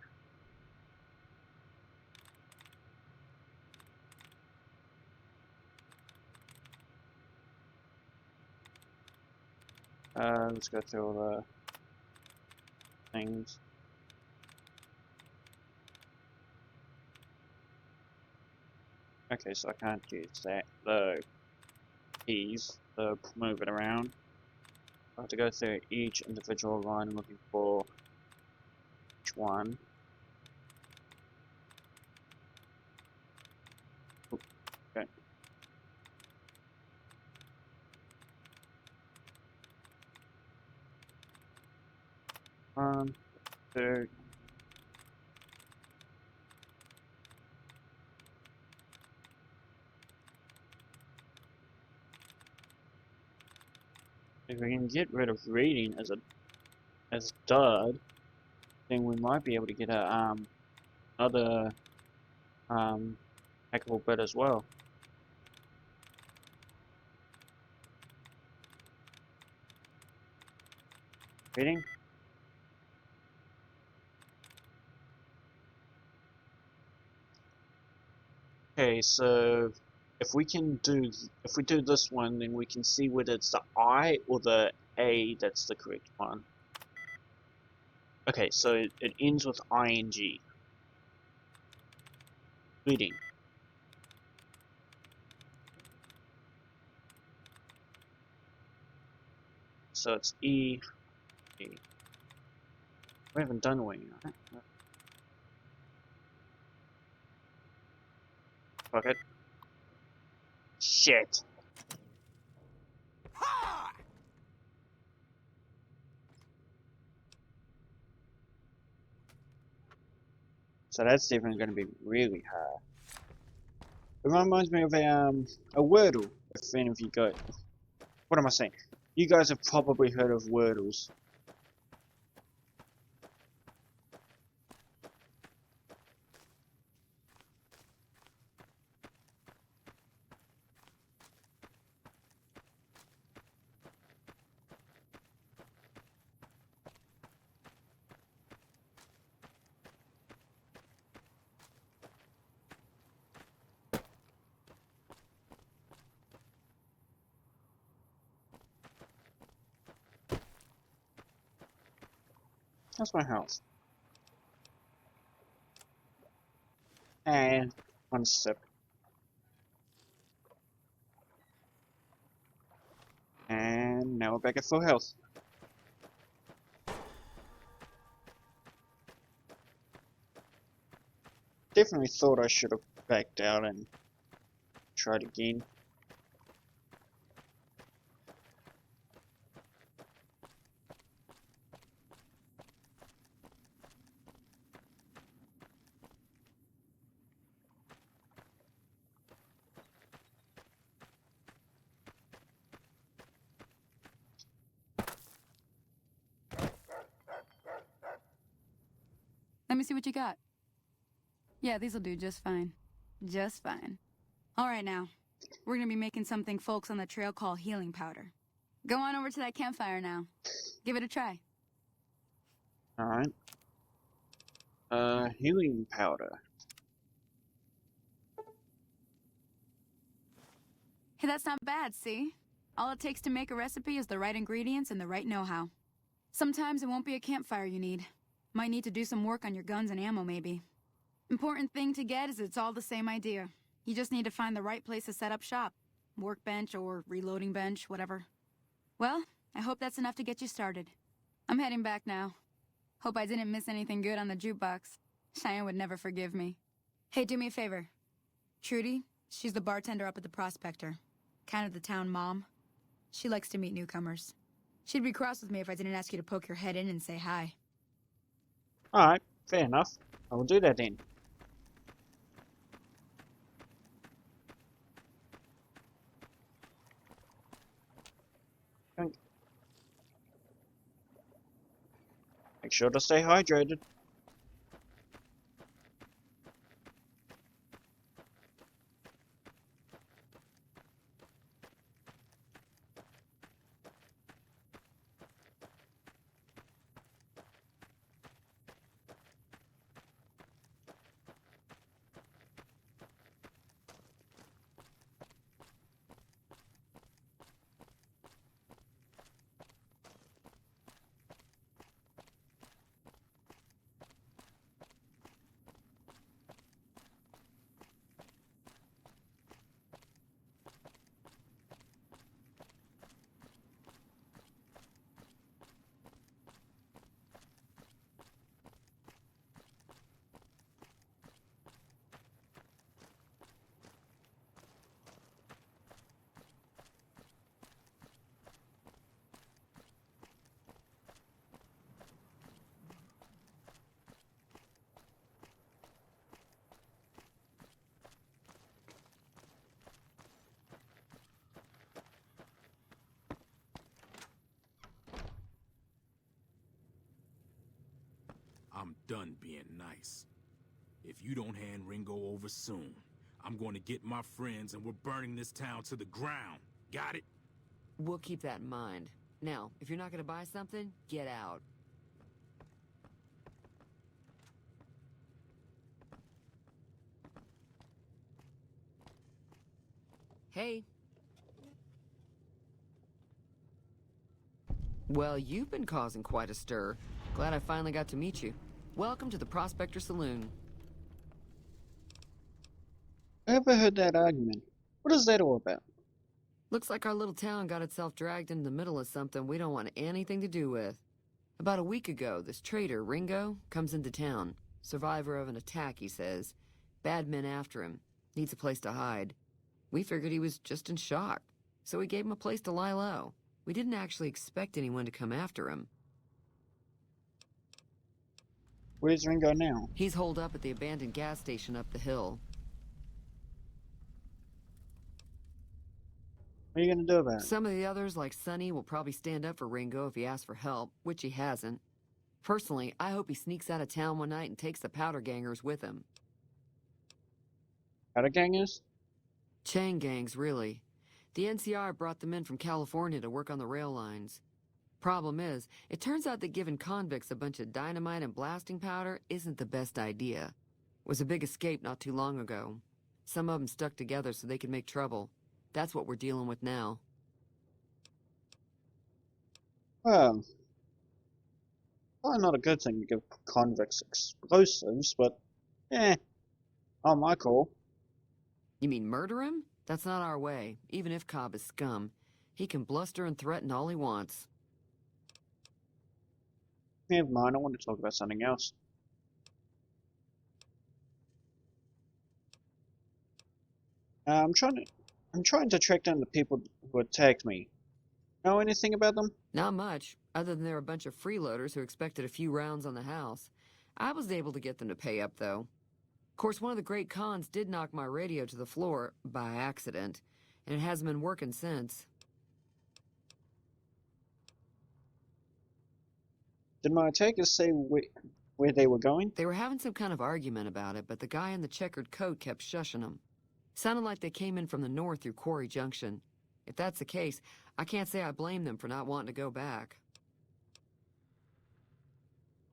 Let's go through all the things. Okay, so I can't use that. The keys to move it around. I have to go through each individual line looking for each one. Ooh, okay. One, two. If we can get rid of reading as dud, then we might be able to get a other hackable bit as well. Reading. Okay, so if we do this one, then we can see whether it's the I or the A that's the correct one. Okay, so it ends with ING. Reading. So it's E. E. We haven't done wing, right? Fuck it. Shit. So that's definitely going to be really hard. It reminds me of a Wordle, if any of you got What am I saying? You guys have probably heard of Wordles. That's my house. And one step. And now we're back at full health. Definitely thought I should have backed out and tried again. Let me see what you got. Yeah, these'll do just fine. Just fine. All right, now. We're gonna be making something folks on the trail call healing powder. Go on over to that campfire now. Give it a try. Alright. Healing powder. Hey, that's not bad, see? All it takes to make a recipe is the right ingredients and the right know-how. Sometimes it won't be a campfire you need. Might need to do some work on your guns and ammo, maybe. Important thing to get is it's all the same idea. You just need to find the right place to set up shop. Workbench or reloading bench, whatever. Well, I hope that's enough to get you started. I'm heading back now. Hope I didn't miss anything good on the jukebox. Cheyenne would never forgive me. Hey, do me a favor. Trudy, she's the bartender up at the Prospector. Kind of the town mom. She likes to meet newcomers. She'd be cross with me if I didn't ask you to poke your head in and say hi. Alright, fair enough. I will do that then. Make sure to stay hydrated. I'm done being nice. If you don't hand Ringo over soon, I'm going to get my friends and we're burning this town to the ground. Got it? We'll keep that in mind. Now, if you're not going to buy something, get out. Hey. Well, you've been causing quite a stir. Glad I finally got to meet you. Welcome to the Prospector Saloon. I ever heard that argument. What is that all about? Looks like our little town got itself dragged into the middle of something we don't want anything to do with. About a week ago, this traitor, Ringo, comes into town. Survivor of an attack, he says. Bad men after him. Needs a place to hide. We figured he was just in shock, so we gave him a place to lie low. We didn't actually expect anyone to come after him. Where's Ringo now? He's holed up at the abandoned gas station up the hill. What are you gonna do about it? Some of the others, like Sonny, will probably stand up for Ringo if he asks for help, which he hasn't. Personally, I hope he sneaks out of town one night and takes the powder gangers with him. Powder gangers? Chain gangs, really. The NCR brought them in from California to work on the rail lines. Problem is, it turns out that giving convicts a bunch of dynamite and blasting powder isn't the best idea. It was a big escape not too long ago. Some of them stuck together so they could make trouble. That's what we're dealing with now. Well, probably not a good thing to give convicts explosives, but on my call. You mean murder him? That's not our way, even if Cobb is scum. He can bluster and threaten all he wants. Never mind, I want to talk about something else. I'm trying to track down the people who attacked me. Know anything about them? Not much, other than they're a bunch of freeloaders who expected a few rounds on the house. I was able to get them to pay up, though. Of course, one of the great cons did knock my radio to the floor, by accident, and it hasn't been working since. Did my attackers say where they were going? They were having some kind of argument about it, but the guy in the checkered coat kept shushing them. Sounded like they came in from the north through Quarry Junction. If that's the case, I can't say I blame them for not wanting to go back.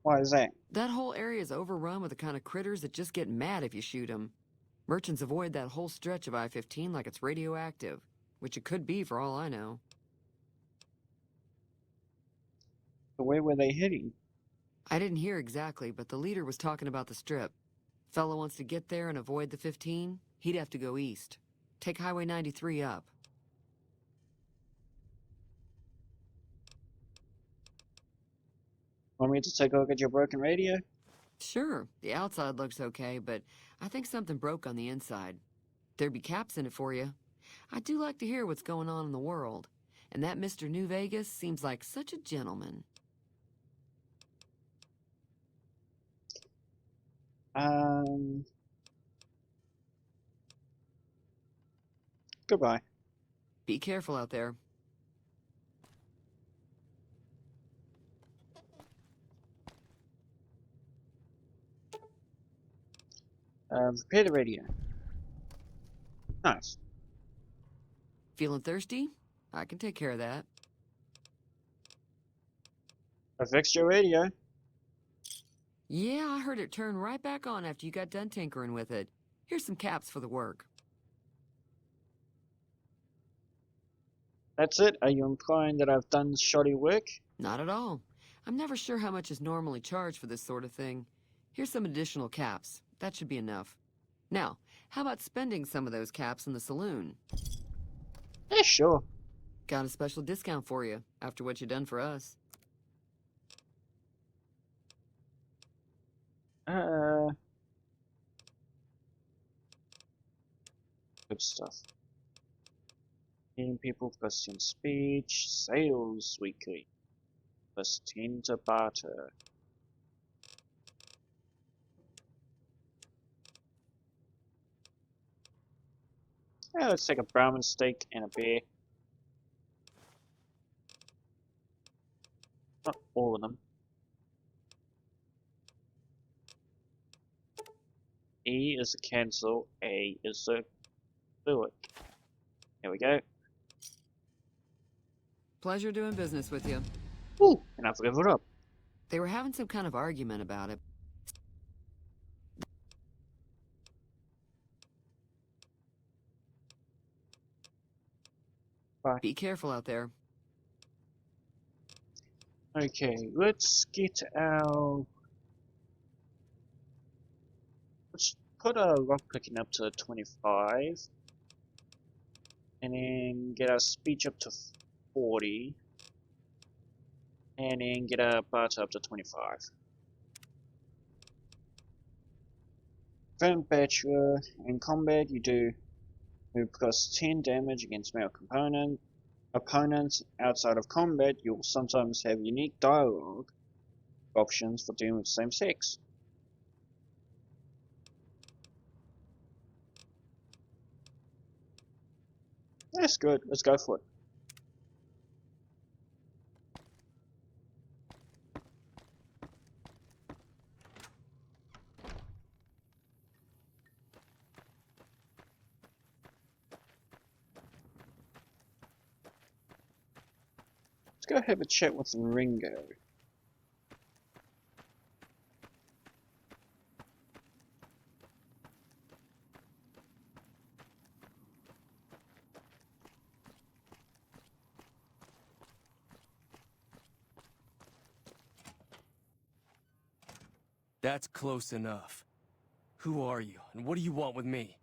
Why is that? That whole area is overrun with the kind of critters that just get mad if you shoot them. Merchants avoid that whole stretch of I-15 like it's radioactive, which it could be for all I know. So where were they heading? I didn't hear exactly, but the leader was talking about the strip. Fellow wants to get there and avoid the 15, he'd have to go east. Take Highway 93 up. Want me to take a look at your broken radio? Sure, the outside looks okay, but I think something broke on the inside. There'd be caps in it for you. I do like to hear what's going on in the world. And that Mr. New Vegas seems like such a gentleman. Goodbye. Be careful out there. Repair the radio. Nice. Feeling thirsty? I can take care of that. I fixed your radio. Yeah, I heard it turn right back on after you got done tinkering with it. Here's some caps for the work. That's it? Are you implying that I've done shoddy work? Not at all. I'm never sure how much is normally charged for this sort of thing. Here's some additional caps. That should be enough. Now, how about spending some of those caps in the saloon? Yeah, sure. Got a special discount for you, after what you done for us. Good stuff. Meeting people plus 10 speech, sales weekly, plus 10 to barter. Yeah, let's take a Brahmin steak and a beer. Not all of them. E is to cancel, A is to do it. There we go. Pleasure doing business with you. Ooh, and I've leveled up. They were having some kind of argument about it. Bye. Be careful out there. Okay, let's get our... Let's put our lockpicking up to 25. And then get our speech up to 40. And then get our barter up to 25. Friend Bachelor, in combat you do move plus 10 damage against male opponents. Outside of combat, you'll sometimes have unique dialogue options for dealing with the same sex. That's good. Let's go for it. Let's go have a chat with Ringo. That's close enough. Who are you, and what do you want with me?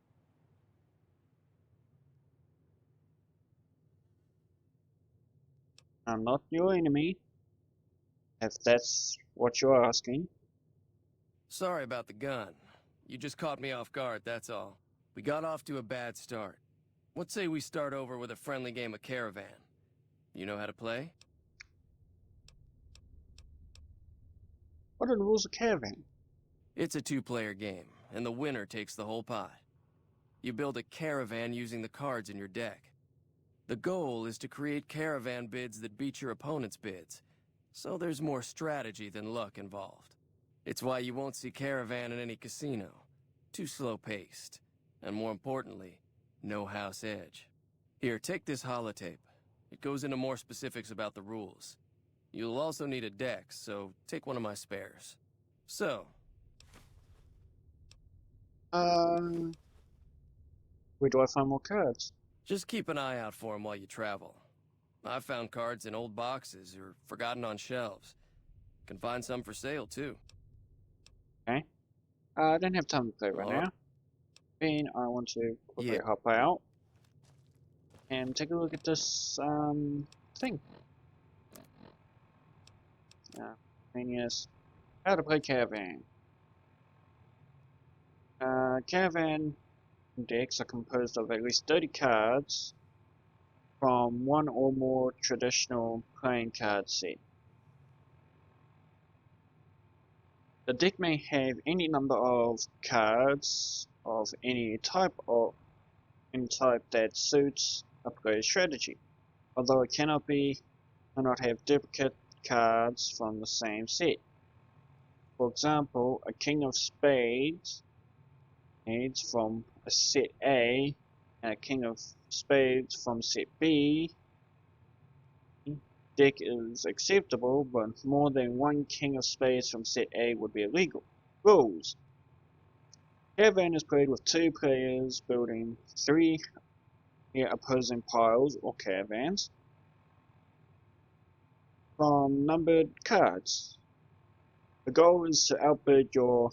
I'm not your enemy, if that's what you're asking. Sorry about the gun. You just caught me off guard, that's all. We got off to a bad start. What say we start over with a friendly game of Caravan? You know how to play? What are the rules of Caravan? It's a two-player game, and the winner takes the whole pie. You build a caravan using the cards in your deck. The goal is to create caravan bids that beat your opponent's bids, so there's more strategy than luck involved. It's why you won't see Caravan in any casino. Too slow-paced. And more importantly, no house edge. Here, take this holotape. It goes into more specifics about the rules. You'll also need a deck, so take one of my spares. So... where do I find more cards? just keep an eye out for them while you travel. I've found cards in old boxes or forgotten on shelves. Can find some for sale, too. Okay. I don't have time to play right now. Then I want to quickly hop out and take a look at this thing. Yes, how to play Caravan. Caravan decks are composed of at least 30 cards from one or more traditional playing card set. The deck may have any number of cards of any type that suits a player's strategy, although it cannot have duplicate cards from the same set. For example, a King of Spades from a set A and a King of Spades from set B. Deck is acceptable, but more than one King of Spades from set A would be illegal. Rules: Caravan is played with 2 players building 3 opposing piles or caravans from numbered cards. The goal is to outbid your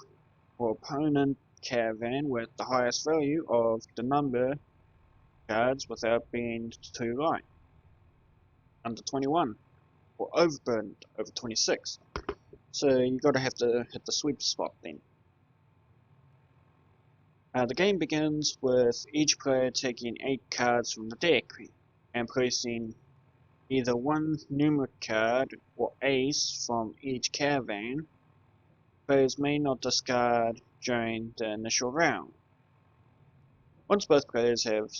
opponent caravan with the highest value of the number cards without being too light, under 21, or overburdened over 26. So you gotta have to hit the sweet spot then. The game begins with each player taking 8 cards from the deck and placing either one numeric card or ace from each caravan. Players may not discard during the initial round. Once both players have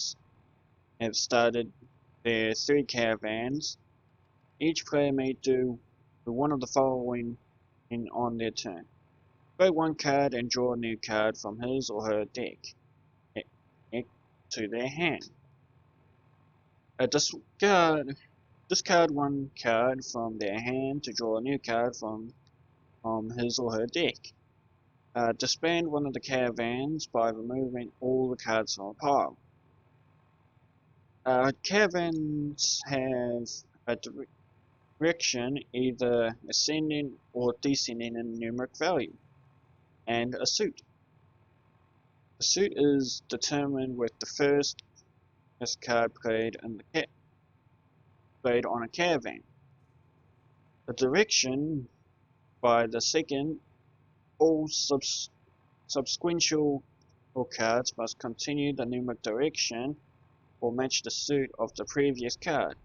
started their 3 caravans, each player may do one of the following on their turn. Play 1 card and draw a new card from his or her deck to their hand. Discard 1 card from their hand to draw a new card from his or her deck. Disband one of the caravans by removing all the cards from a pile. Caravans have a direction, either ascending or descending in numeric value, and a suit. A suit is determined with the first card played on a caravan. The direction by the second. All subsequent cards must continue the numeric direction or match the suit of the previous card.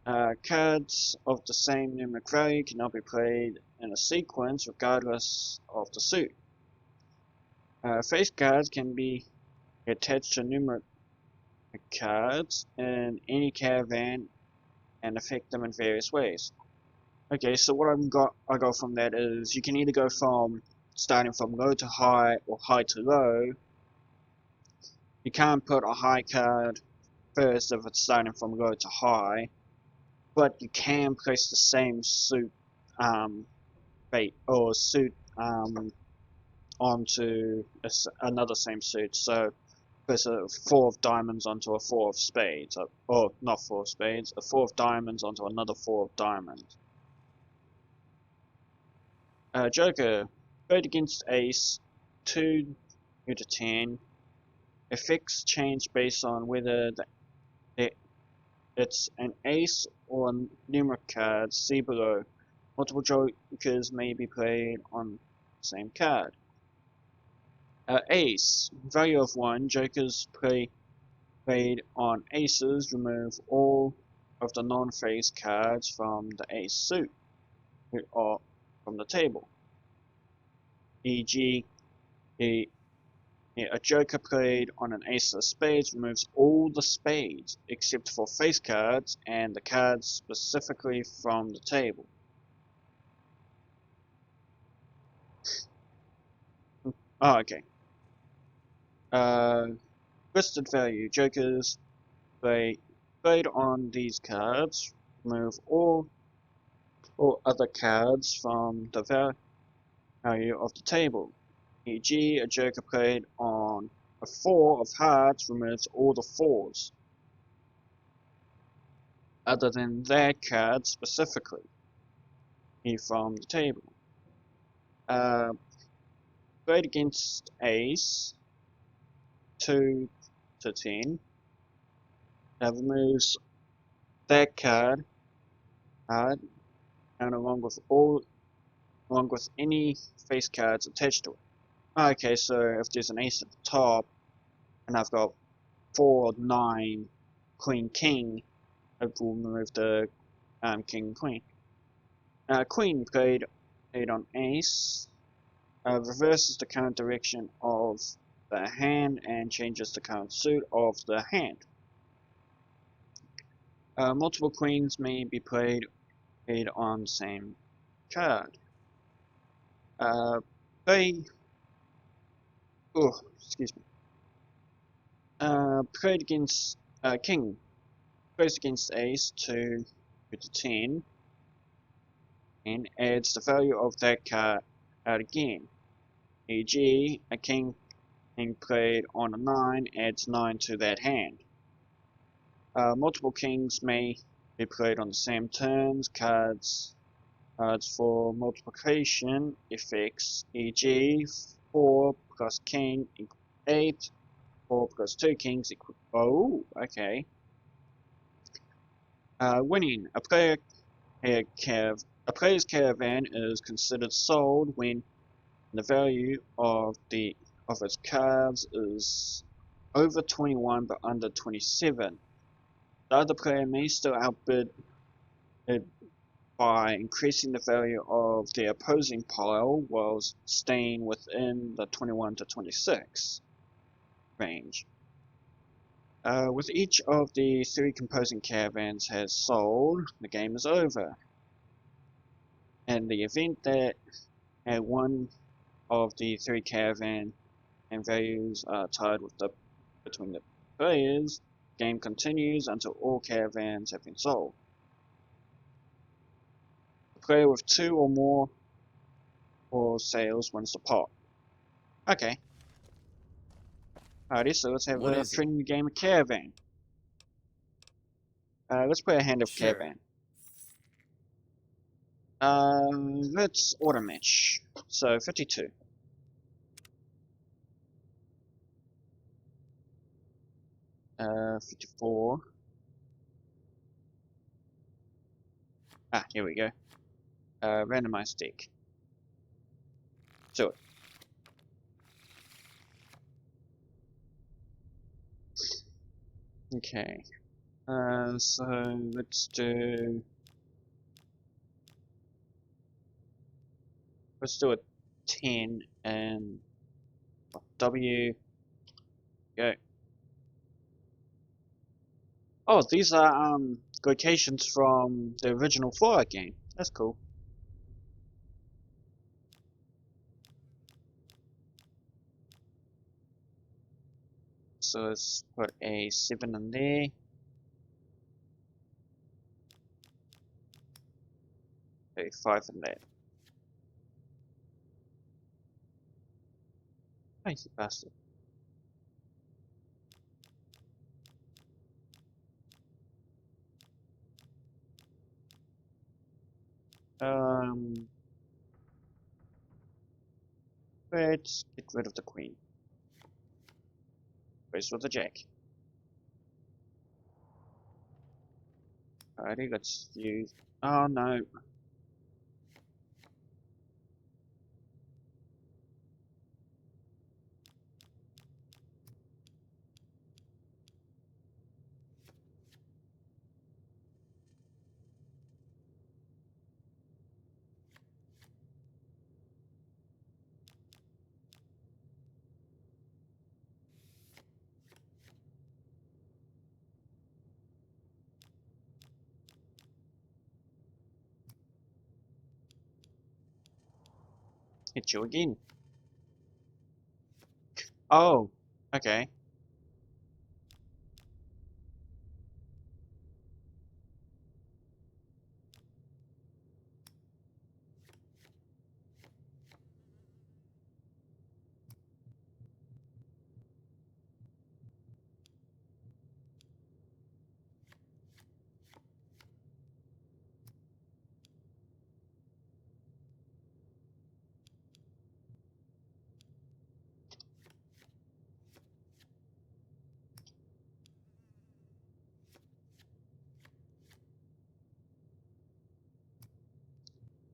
Cards of the same numeric value cannot be played in a sequence regardless of the suit. Face cards can be attached to numeric cards in any caravan and affect them in various ways. Okay, so what I got from that is you can either go from starting from low to high or high to low. You can't put a high card first if it's starting from low to high, but you can place the same suit bait or suit onto another same suit. So place a 4 of diamonds onto a 4 of spades, or not 4 of spades, a 4 of diamonds onto another 4 of diamonds. Joker, played against ace, 2 to 10. Effects change based on whether it's an ace or a numeric card. See below. Multiple jokers may be played on the same card. Ace, value of 1. Jokers played on aces remove all of the non-face cards from the ace suit or from the table. E.g., a joker played on an ace of spades removes all the spades except for face cards and the cards specifically from the table. Oh, okay. Listed value. Jokers played on these cards remove all other cards from the value of the table. E.g., a joker played on a 4 of hearts removes all the 4s, other than that card specifically, from the table. Played against ace, 2 to 10, that removes that card, and along with any face cards attached to it. Okay, so if there's an ace at the top, and I've got 4, 9, queen, king, it will remove the king, queen. Queen played on ace, reverses the current direction of the hand and changes the current suit of the hand. Multiple queens may be played on the same card. Excuse me. Played against king. Plays against ace, 2 to 10, and adds the value of that card out again. E.g., a king played on a 9 adds 9 to that hand. Multiple kings may be played on the same turns. Cards for multiplication effects, e.g., 4 plus king equals 8, 4 plus 2 kings equals... Oh, okay. Winning. A player's caravan is considered sold when the value of its cards is over 21 but under 27. The other player may still outbid it by increasing the value of the opposing pile while staying within the 21 to 26 range. With each of the 3 composing caravans has sold, the game is over. In the event that one of the 3 caravan and values are tied between the players, the game continues until all caravans have been sold. The player with 2 or more sales wins the pot. Okay. Alrighty, so let's have a friendly game of Caravan. Let's play a hand of Caravan. Let's auto match. So 52. Uh, 54. Ah, here we go. Randomized deck. So okay. So let's do a 10 and W. Go. Oh, these are locations from the original Fallout game. That's cool. So let's put a 7 in there. A 5 in there. Nice bastard. Let's get rid of the queen. Race with the jack. Alrighty, let's use. Oh no. Hit you again. Oh, okay.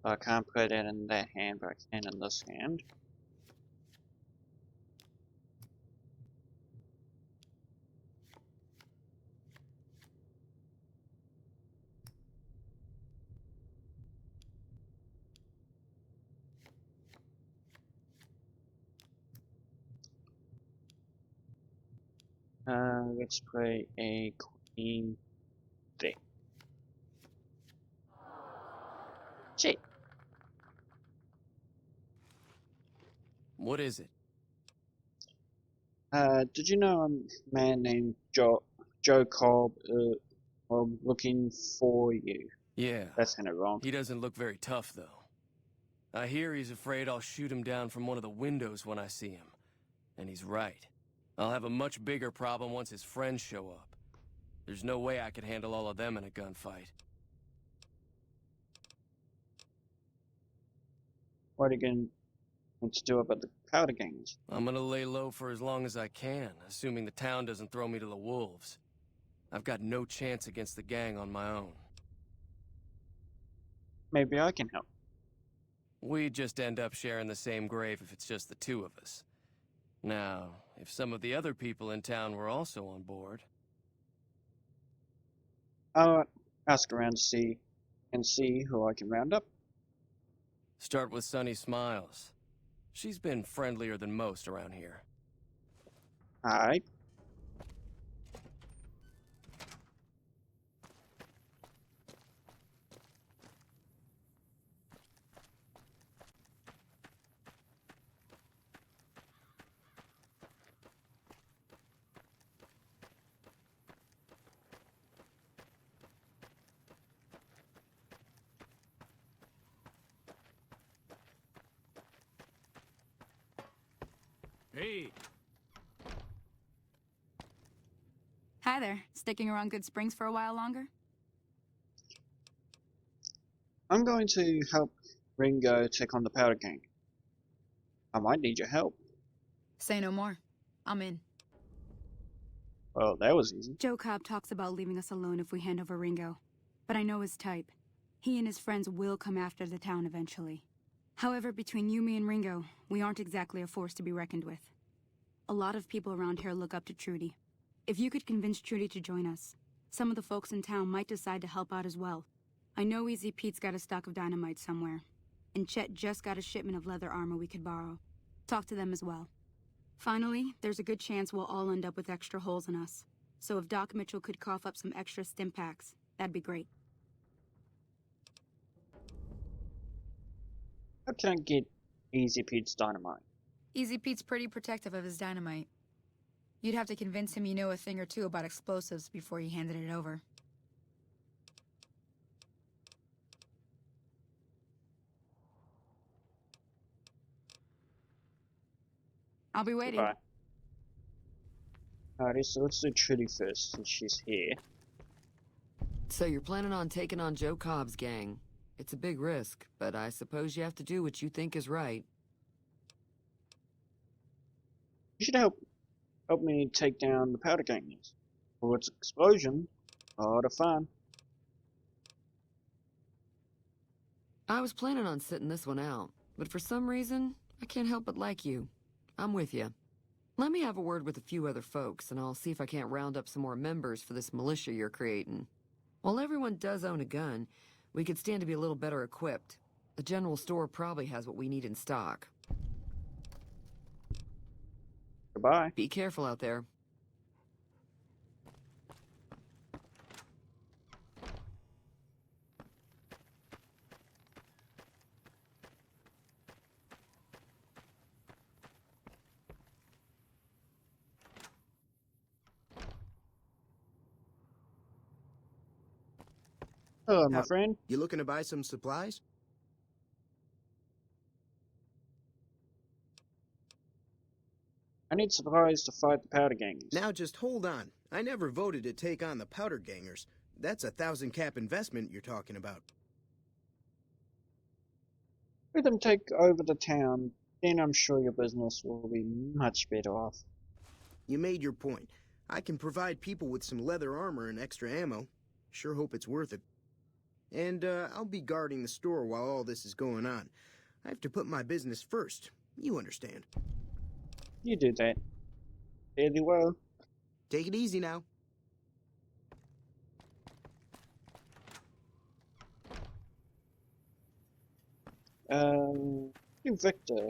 I can't put it in that hand, but I can in this hand. Let's play a queen there. Shit. What is it? Did you know a man named Joe Cobb looking for you? Yeah. That's kinda wrong. He doesn't look very tough, though. I hear he's afraid I'll shoot him down from one of the windows when I see him. And he's right. I'll have a much bigger problem once his friends show up. There's no way I could handle all of them in a gunfight. What are you going to do about the powder gangs? I'm gonna lay low for as long as I can, assuming the town doesn't throw me to the wolves. I've got no chance against the gang on my own. Maybe I can help. We'd just end up sharing the same grave if it's just the two of us. Now, if some of the other people in town were also on board... I'll ask around to see who I can round up. Start with Sunny Smiles. She's been friendlier than most around here. Alright. Hey! Hi there. Sticking around Good Springs for a while longer? I'm going to help Ringo take on the powder gang. I might need your help. Say no more. I'm in. Well, that was easy. Joe Cobb talks about leaving us alone if we hand over Ringo. But I know his type. He and his friends will come after the town eventually. However, between you, me, and Ringo, we aren't exactly a force to be reckoned with. A lot of people around here look up to Trudy. If you could convince Trudy to join us, some of the folks in town might decide to help out as well. I know Easy Pete's got a stock of dynamite somewhere, and Chet just got a shipment of leather armor we could borrow. Talk to them as well. Finally, there's a good chance we'll all end up with extra holes in us. So if Doc Mitchell could cough up some extra stim packs, that'd be great. How can I get Easy Pete's dynamite? Easy Pete's pretty protective of his dynamite. You'd have to convince him you know a thing or two about explosives before you handed it over. I'll be waiting. Goodbye. Alrighty, so let's do Trudy first, since she's here. So you're planning on taking on Joe Cobb's gang. It's a big risk, but I suppose you have to do what you think is right. You should help me take down the powder gangers. For its explosion, a lot of fun. I was planning on sitting this one out, but for some reason, I can't help but like you. I'm with you. Let me have a word with a few other folks, and I'll see if I can't round up some more members for this militia you're creating. While everyone does own a gun, we could stand to be a little better equipped. The general store probably has what we need in stock. Goodbye. Be careful out there. Hello, my friend. You looking to buy some supplies? I need supplies to fight the powder gangers. Now just hold on. I never voted to take on the powder gangers. That's a 1,000 cap investment you're talking about. Let them take over the town, then I'm sure your business will be much better off. You made your point. I can provide people with some leather armor and extra ammo. Sure hope it's worth it. And I'll be guarding the store while all this is going on. I have to put my business first. You understand. You do that fairly well. Take it easy now. Victor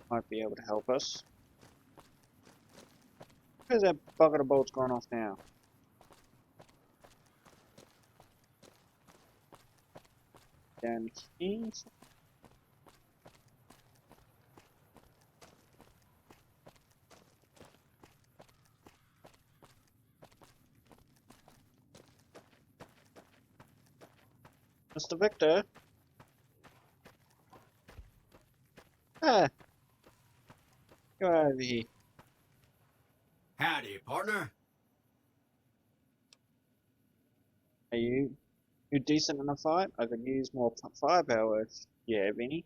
might be able to help us. Where's that bucket of bolts going off now? Down here. Mr. Victor? Ah! Go over here. Howdy, partner. Are you decent in a fight? I could use more firepower if you have any.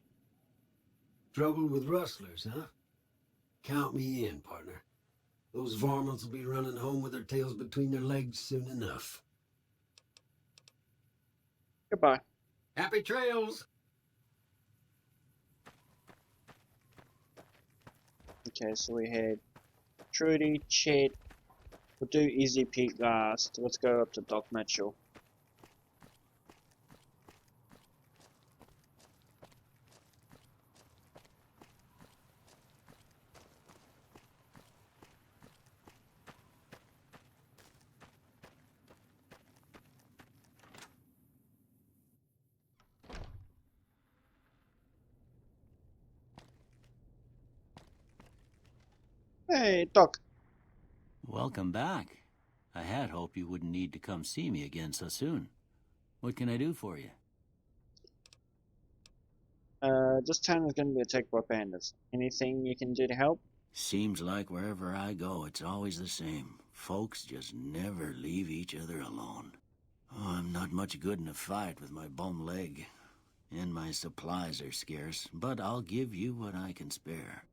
Trouble with rustlers, huh? Count me in, partner. Those varmints will be running home with their tails between their legs soon enough. Goodbye. Happy trails! Okay, so we had Trudy, Chet. We'll do Easy Pete last. Let's go up to Doc Mitchell. Hey, Doc. Welcome back. I had hoped you wouldn't need to come see me again so soon. What can I do for you? This town is going to be attacked by bandits. Anything you can do to help? Seems like wherever I go, it's always the same. Folks just never leave each other alone. Oh, I'm not much good in a fight with my bum leg. And my supplies are scarce, but I'll give you what I can spare.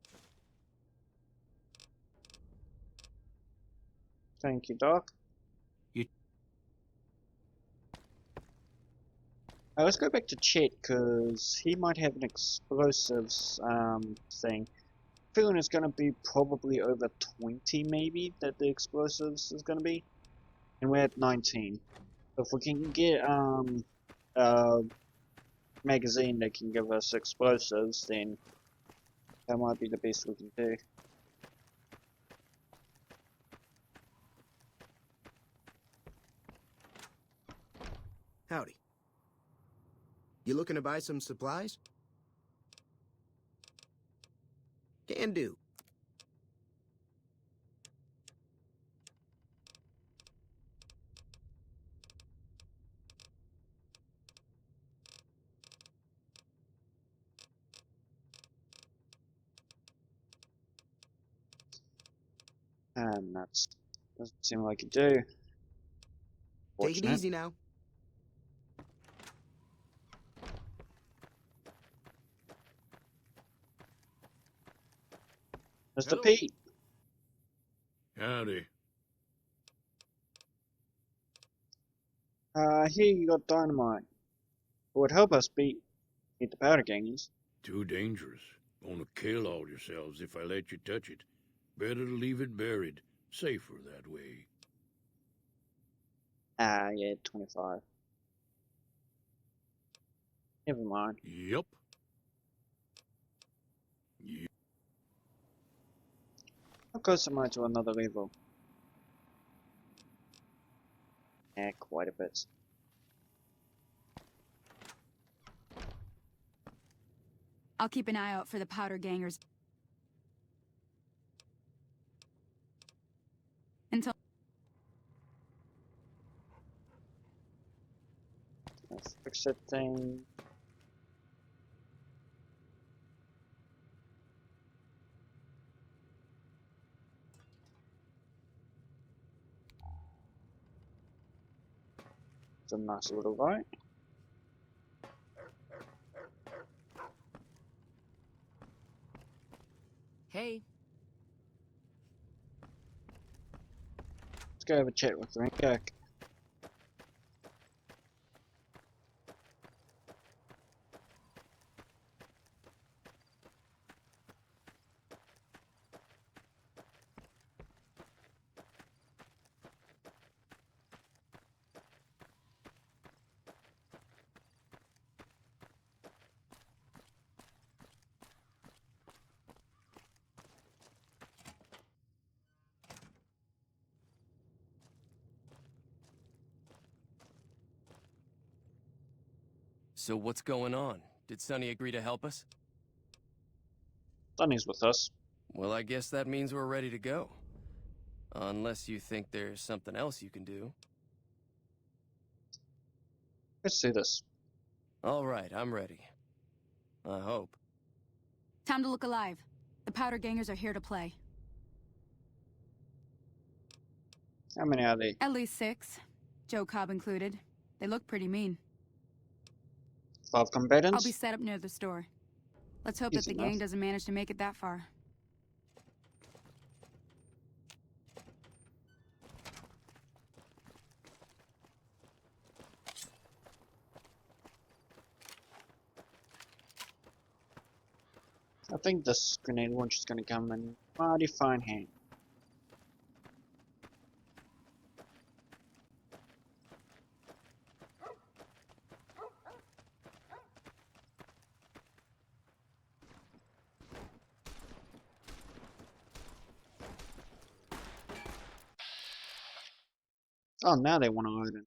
Thank you, Doc. Let's go back to Chet, because he might have an explosives thing. Feeling it's going to be probably over 20, maybe, that the explosives is going to be. And we're at 19. So if we can get a magazine that can give us explosives, then that might be the best we can do. Howdy. You looking to buy some supplies? Can do. Nuts. Doesn't seem like you do. Take it easy now. Mr. Pete. Howdy. Here you got dynamite. It would help us beat the powder gangers. Too dangerous. Gonna kill all yourselves if I let you touch it. Better to leave it buried. Safer that way. Yeah, 25. Never mind. Yup. How close am I to another level? Quite a bit. I'll keep an eye out for the powder gangers. Until... Let's fix that thing. It's a nice little light. Hey. Let's go have a chat with Ringo. So what's going on? Did Sonny agree to help us? Sonny's with us. Well, I guess that means we're ready to go. Unless you think there's something else you can do. Let's do this. All right, I'm ready. I hope. Time to look alive. The powder gangers are here to play. How many are they? At least 6. Joe Cobb included. They look pretty mean. 5 combatants? I'll be set up near the store. Let's hope that the gang doesn't manage to make it that far. I think this grenade launcher is going to come in mighty fine hand. Oh, now they want to hide it.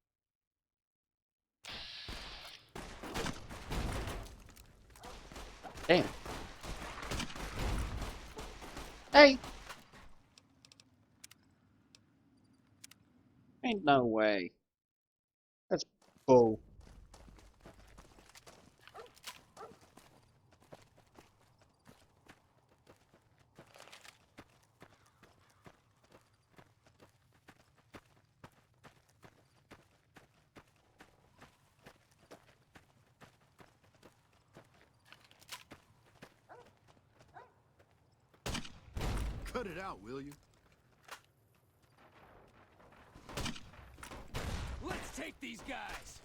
Damn. Hey! Ain't no way. That's bull. Cut it out, will you? Let's take these guys!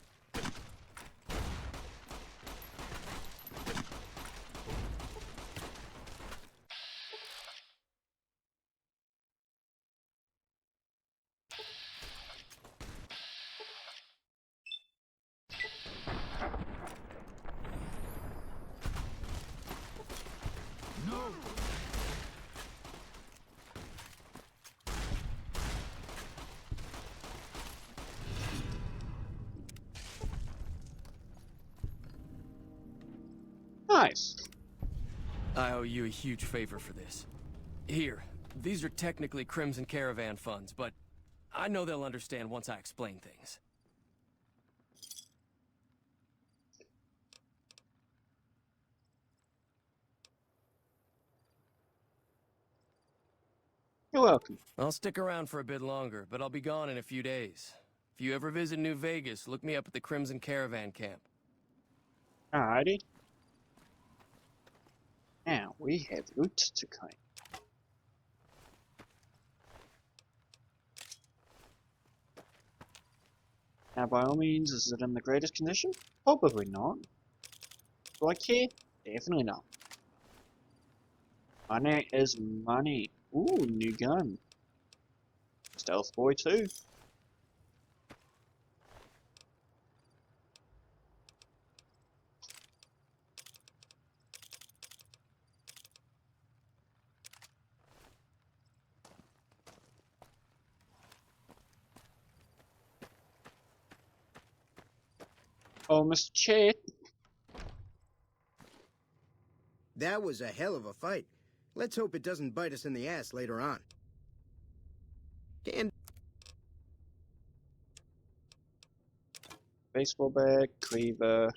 No! Nice. I owe you a huge favor for this. Here, these are technically Crimson Caravan funds, but I know they'll understand once I explain things. You're welcome. I'll stick around for a bit longer, but I'll be gone in a few days. If you ever visit New Vegas, look me up at the Crimson Caravan camp. Alrighty. Now we have loot to claim. Now, by all means, is it in the greatest condition? Probably not. Do I care? Definitely not. Money is money. Ooh, new gun. Stealth Boy too. Oh, Mr. Chet. That was a hell of a fight. Let's hope it doesn't bite us in the ass later on. And Baseball bat, cleaver.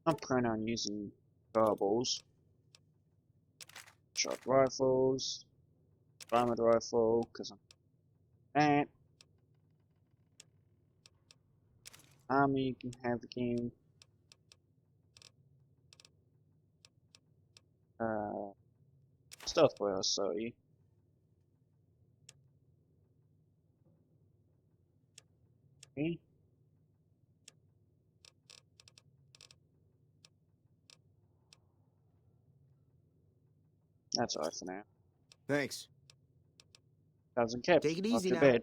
I'm planning on using garbles. Short rifles. Armored rifle, because I'm that. Army, you can have the game. Stealth boy, sorry. Okay. That's all for now. thanks. Doesn't kept. Take it Off easy to now. bed.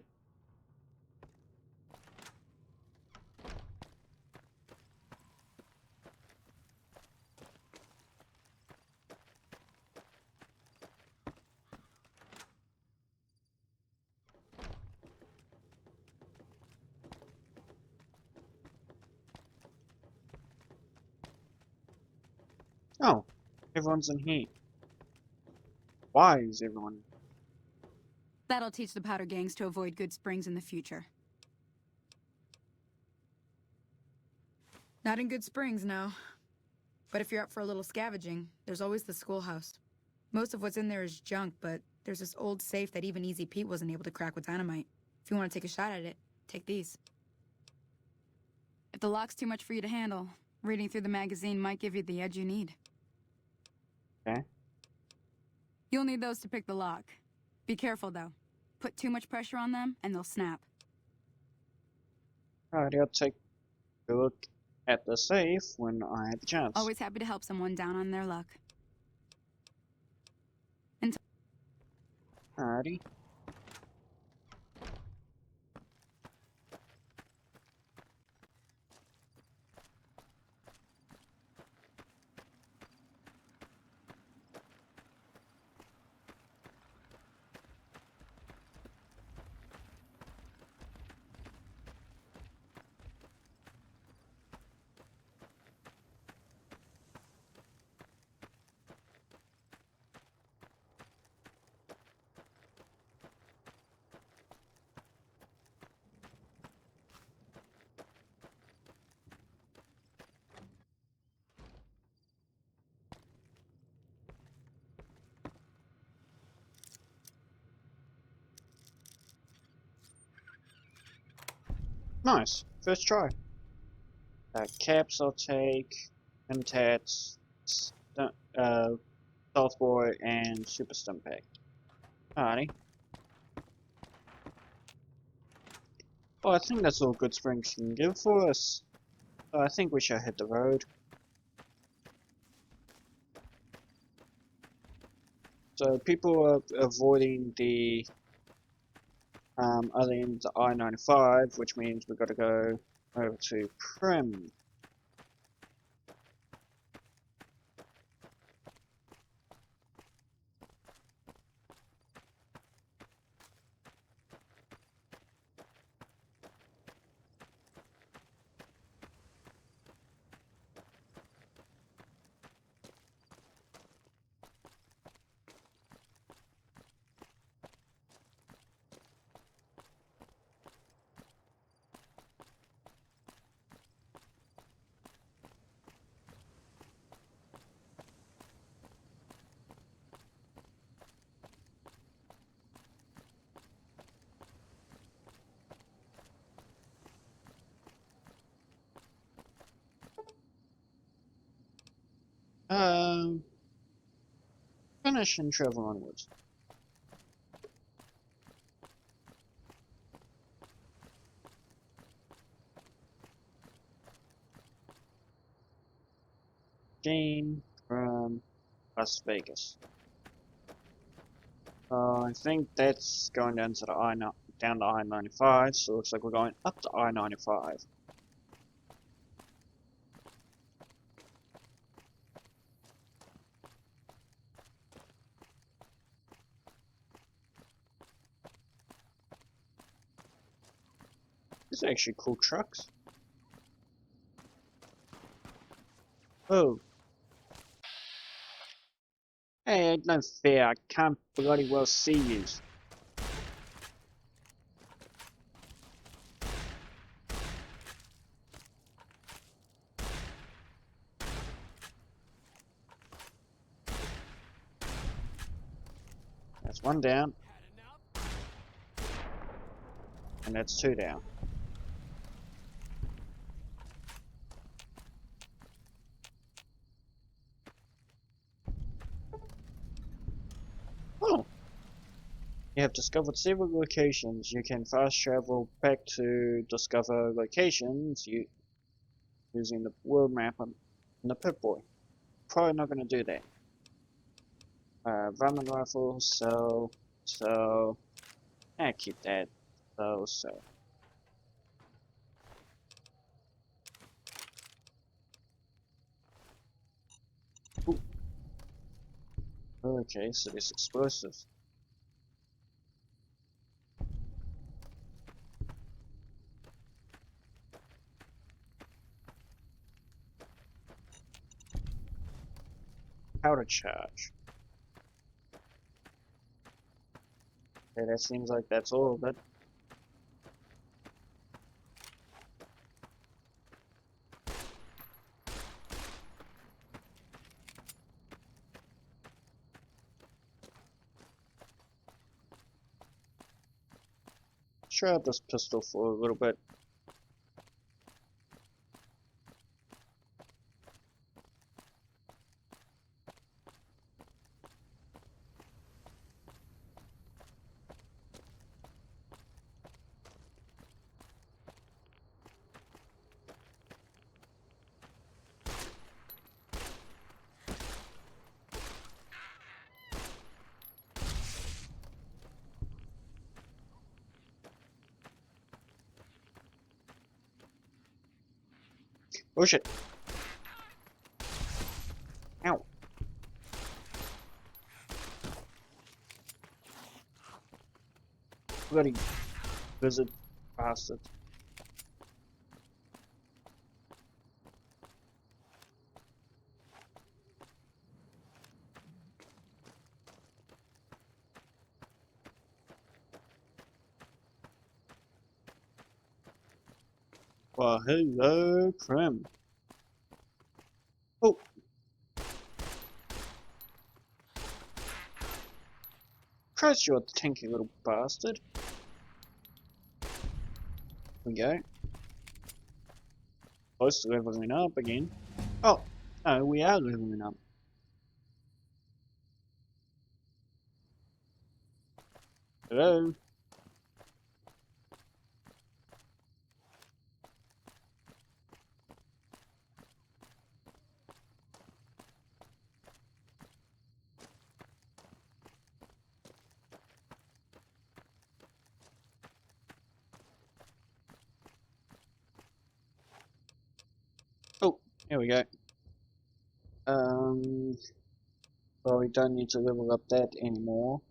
Oh, everyone's in here. Why is everyone? That'll teach the powder gangs to avoid Good Springs in the future. Not in Good Springs, no. But if you're up for a little scavenging, there's always the schoolhouse. Most of what's in there is junk, but there's this old safe that even Easy Pete wasn't able to crack with dynamite. If you want to take a shot at it, take these. If the lock's too much for you to handle, reading through the magazine might give you the edge you need. Okay. You'll need those to pick the lock. Be careful, though. Put too much pressure on them, and they'll snap. Alrighty, I'll take a look at the safe when I have the chance. Always happy to help someone down on their luck. Alrighty. Nice. First try. Caps I'll take. MTATs. Stealth Boy and Super Stimpack. Alrighty. Well, I think that's all Good Springs can give for us. So I think we shall hit the road. So people are avoiding the other end of the I-95, which means we've got to go over to Prim. finish and travel onwards. Gene from Las Vegas. I think that's going down to the down to I-95, so it looks like we're going up to I-95. These are actually cool trucks. Oh. Hey, ain't no fair. I can't bloody well see you. That's one down. And that's two down. Oh. You have discovered several locations. You can fast travel back to discover locations using the world map and the Pip-Boy. Probably not going to do that. Varmint rifle, so, keep that, so. Ooh. Okay, so this explosive. Powder charge. Okay, that seems like that's all of it. Try out this pistol for a little bit. Oh shit. Ow. Bloody lizard bastard. Well, hello, Prim. Oh. Christ, you're a tanky little bastard. There we go. Close to leveling up again. Oh, no, we are leveling up. Hello? Oh, here we go. Well, we don't need to level up that anymore.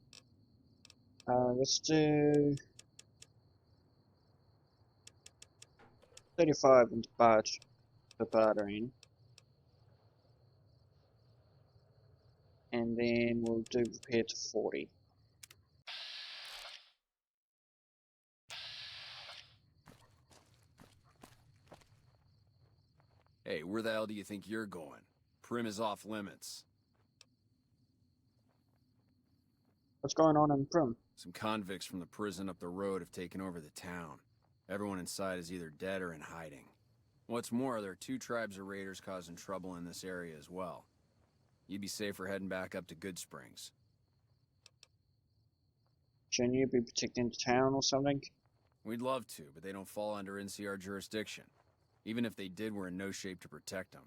Let's do 35 into bartering. And then we'll do repair to 40. Hey, where the hell do you think you're going? Prim is off limits. What's going on in Prim? Some convicts from the prison up the road have taken over the town. Everyone inside is either dead or in hiding. What's more, there are 2 tribes of raiders causing trouble in this area as well. You'd be safer heading back up to Goodsprings. Shouldn't you be protecting the town or something? We'd love to, but they don't fall under NCR jurisdiction. Even if they did, we're in no shape to protect them.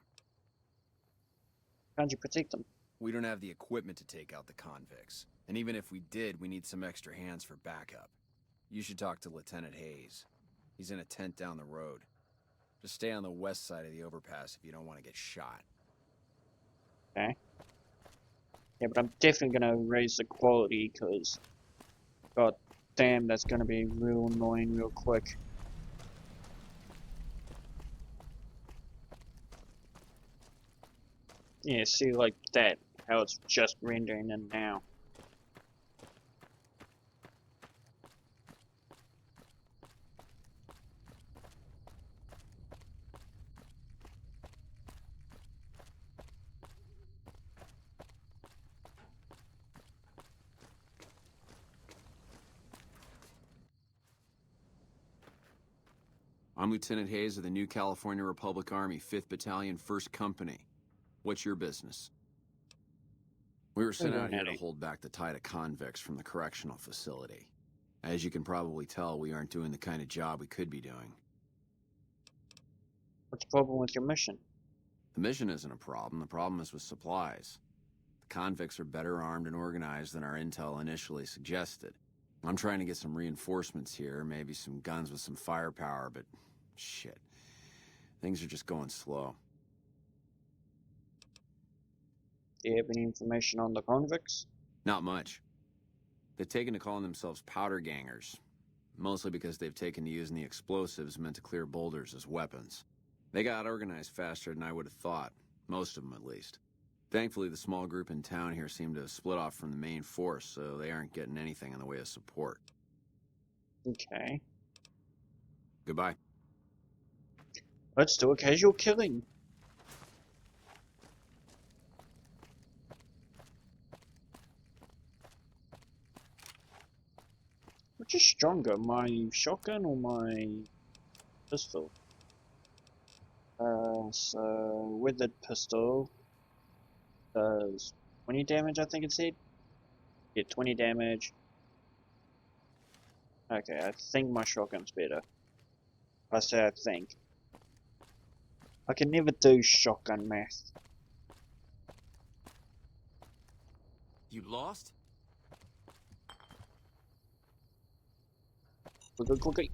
How'd you protect them? We don't have the equipment to take out the convicts. And even if we did, we need some extra hands for backup. You should talk to Lieutenant Hayes. He's in a tent down the road. Just stay on the west side of the overpass if you don't want to get shot. Okay. Yeah, but I'm definitely gonna raise the quality, because god damn, that's gonna be real annoying real quick. Yeah, see, like that, how it's just rendering in now. I'm Lieutenant Hayes of the New California Republic Army, 5th Battalion, 1st Company. What's your business? We were sent out here to hold back the tide of convicts from the correctional facility. As you can probably tell, we aren't doing the kind of job we could be doing. What's the problem with your mission? The mission isn't a problem. The problem is with supplies. The convicts are better armed and organized than our intel initially suggested. I'm trying to get some reinforcements here, maybe some guns with some firepower, but shit. Things are just going slow. Do you have any information on the convicts? Not much. They've taken to calling themselves powder gangers, mostly because they've taken to using the explosives meant to clear boulders as weapons. They got organized faster than I would have thought, most of them at least. Thankfully, the small group in town here seem to have split off from the main force, so they aren't getting anything in the way of support. Okay. Goodbye. Let's do a casual killing. Which is stronger, my shotgun or my pistol? So with the pistol, does 20 damage, I think it said? Yeah, 20 damage. Okay, I think my shotgun's better. I say I think. I can never do shotgun math. You lost? Quickly.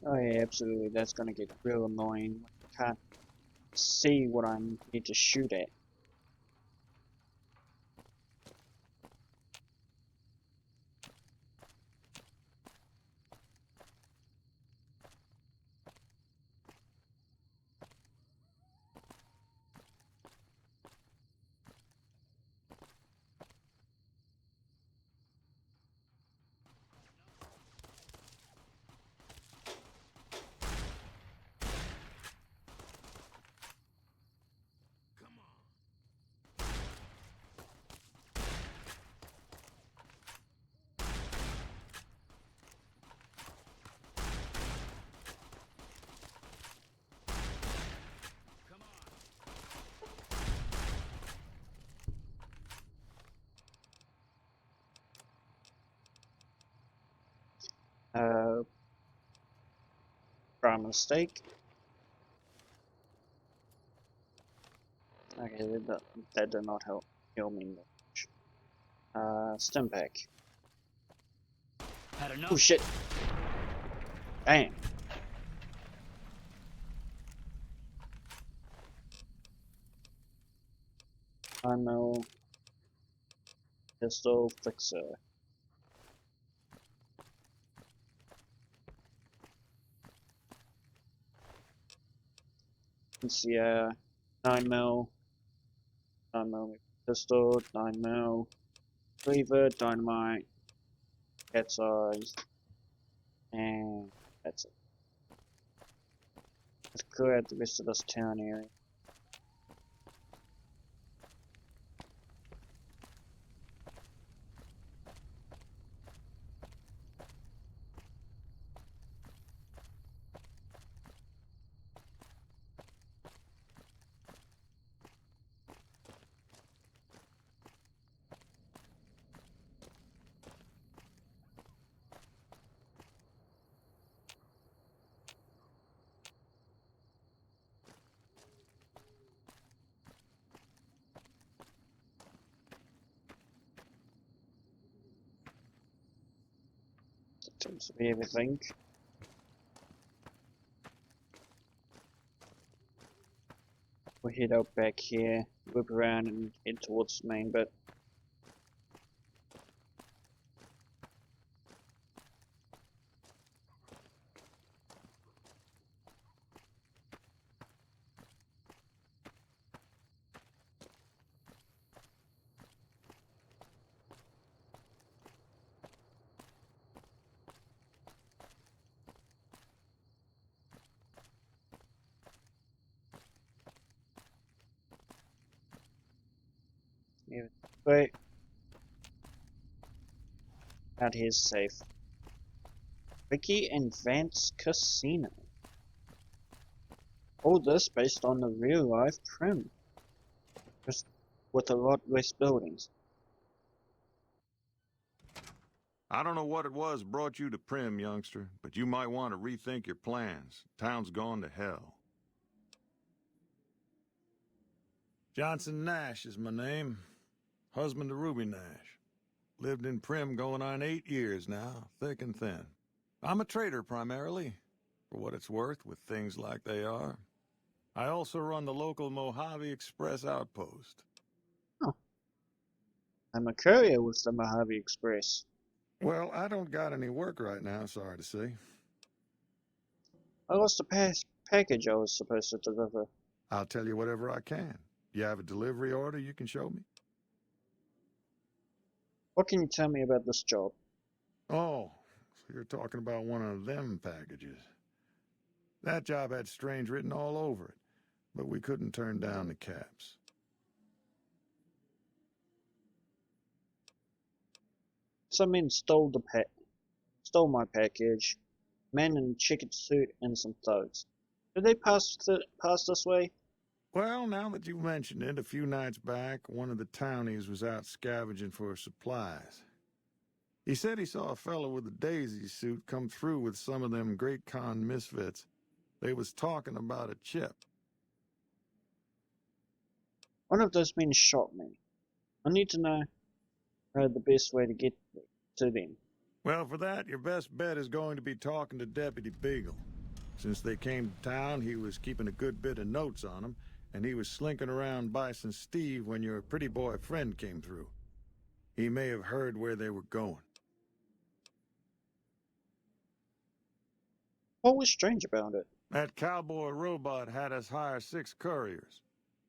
Oh yeah, absolutely. That's gonna get real annoying. I can't see what I need to shoot at. By mistake. Okay, that did not heal me much. Stim pack. Oh shit! Damn. Ammo. Pistol fixer. Yeah, 9mm, 9mm pistol, 9mm, cleaver, dynamite, cat's eyes, and that's it. Let's clear out the rest of this town area. That seems to be everything. We'll head out back here, whip around and head towards the main bit. Yeah, but out here's safe. Vicky and Vance Casino. All this based on the real life Primm, just with a lot less buildings. I don't know what it was brought you to Primm, youngster, but you might want to rethink your plans. Town's gone to hell. Johnson Nash is my name. Husband to Ruby Nash. Lived in Primm going on 8 years now, thick and thin. I'm a trader primarily, for what it's worth with things like they are. I also run the local Mojave Express outpost. Oh. I'm a courier with the Mojave Express. Well, I don't got any work right now, sorry to say. I lost a package I was supposed to deliver. I'll tell you whatever I can. You have a delivery order you can show me? What can you tell me about this job? Oh, so you're talking about one of them packages. That job had Strange written all over it, but we couldn't turn down the caps. Some men stole my package. Man in a checkered suit and some thugs. Did they pass this way? Well, now that you mentioned it, a few nights back, one of the townies was out scavenging for supplies. He said he saw a fellow with a daisy suit come through with some of them Great Khan misfits. They was talking about a chip. One of those men shot me. I need to know the best way to get to them. Well, for that, your best bet is going to be talking to Deputy Beagle. Since they came to town, he was keeping a good bit of notes on them, and he was slinking around Bison Steve when your pretty boy friend came through. He may have heard where they were going. What was strange about it? That cowboy robot had us hire 6 couriers.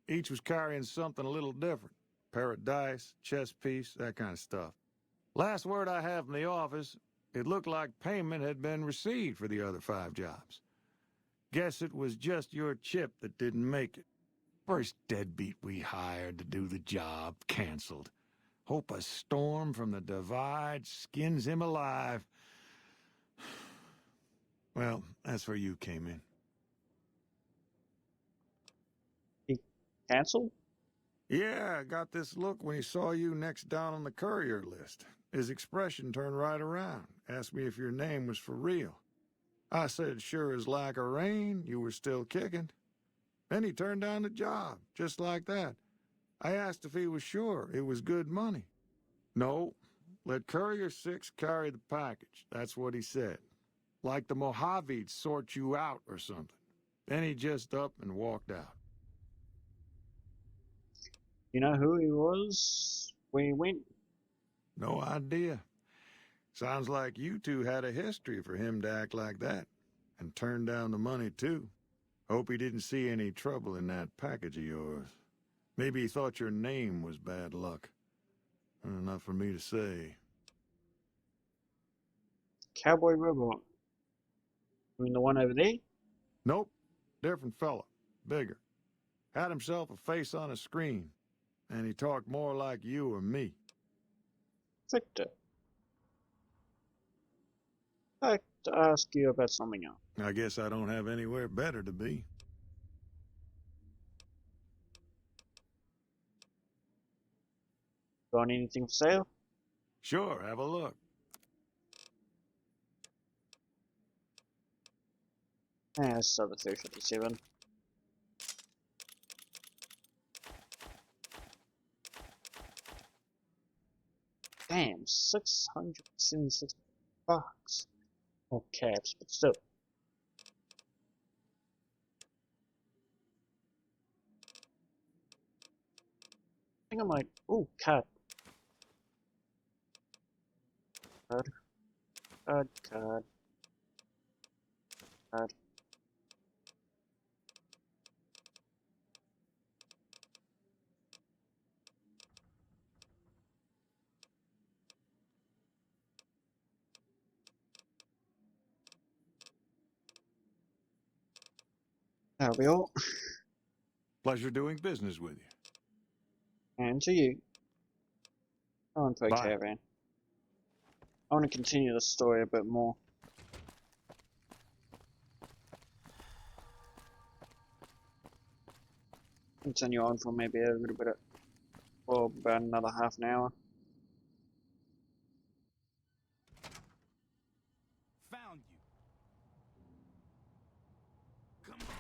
Each was carrying something a little different. Pair of dice, chess piece, that kind of stuff. Last word I have from the office, it looked like payment had been received for the other 5 jobs. Guess it was just your chip that didn't make it. First deadbeat we hired to do the job canceled. Hope a storm from the Divide skins him alive. Well, that's where you came in. He canceled? Yeah, I got this look when he saw you next down on the courier list. His expression turned right around, asked me if your name was for real. I said, sure as like a rain, you were still kicking. Then he turned down the job, just like that. I asked if he was sure it was good money. No, let Courier 6 carry the package. That's what he said. Like the Mojave'd sort you out or something. Then he just up and walked out. You know who he was when he went? No idea. Sounds like you two had a history for him to act like that. And turn down the money, too. Hope he didn't see any trouble in that package of yours. Maybe he thought your name was bad luck. Not for me to say. Cowboy robot. You mean the one over there? Nope. Different fella. Bigger. Had himself a face on a screen. And he talked more like you or me. Victor. I'd like to ask you about something else. I guess I don't have anywhere better to be. Got anything for sale? Sure, have a look. It's over 357. Damn, 676 bucks. All caps, but still. I think I might. Ooh, cut. Card. Card. Card. Card. That'll be all. Pleasure doing business with you. And to you. I want to play Bye. Caravan. I want to continue the story a bit more. Continue on for maybe a little bit of, well, about another half an hour. Found you. Come on.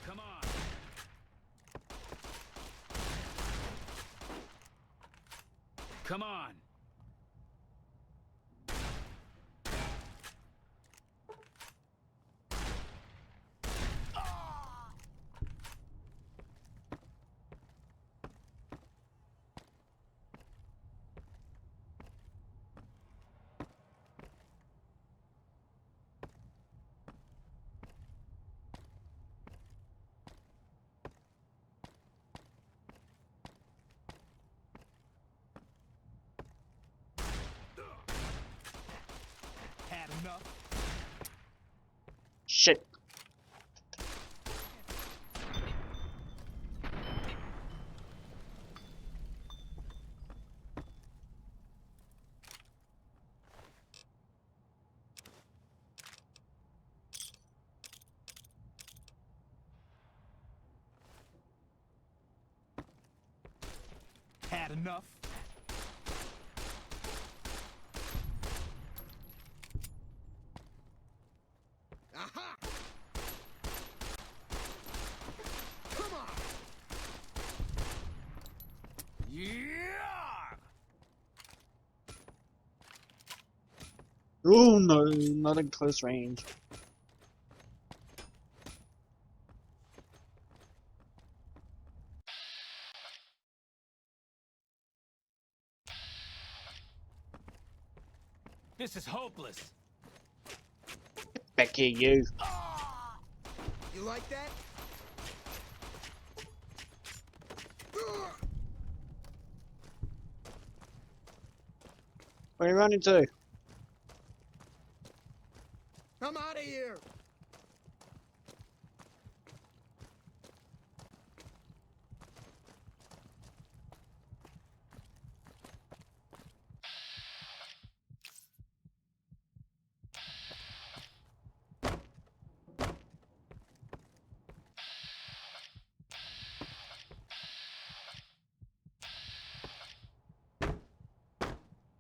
Come on. Come on. Had enough. Shit. Had enough. Aha! Come on! Yeah! Oh no, not in close range. This is hopeless. Back here, you. You like that? Where are you running to? I'm out of here!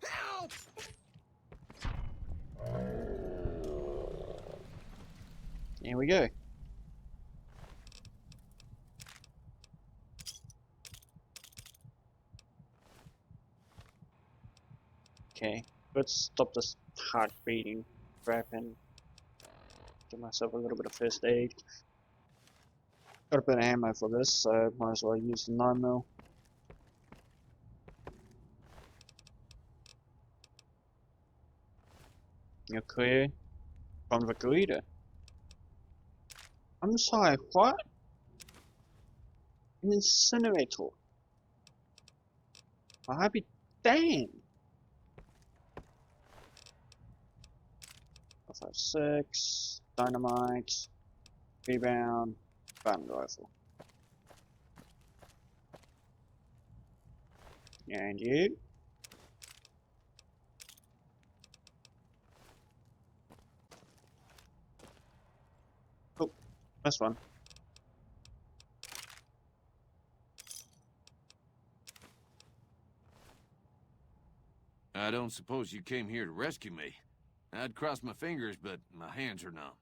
Help! Here we go. Okay, let's stop this heart beating crap and give myself a little bit of first aid. Got a bit of ammo for this, so might as well use the 9mm. You're clear from the leader. I'm sorry, what? An incinerator? I'll be damned. 556, dynamite, rebound, battle rifle. And you? Oh, that's one. I don't suppose you came here to rescue me. I'd cross my fingers, but my hands are numb.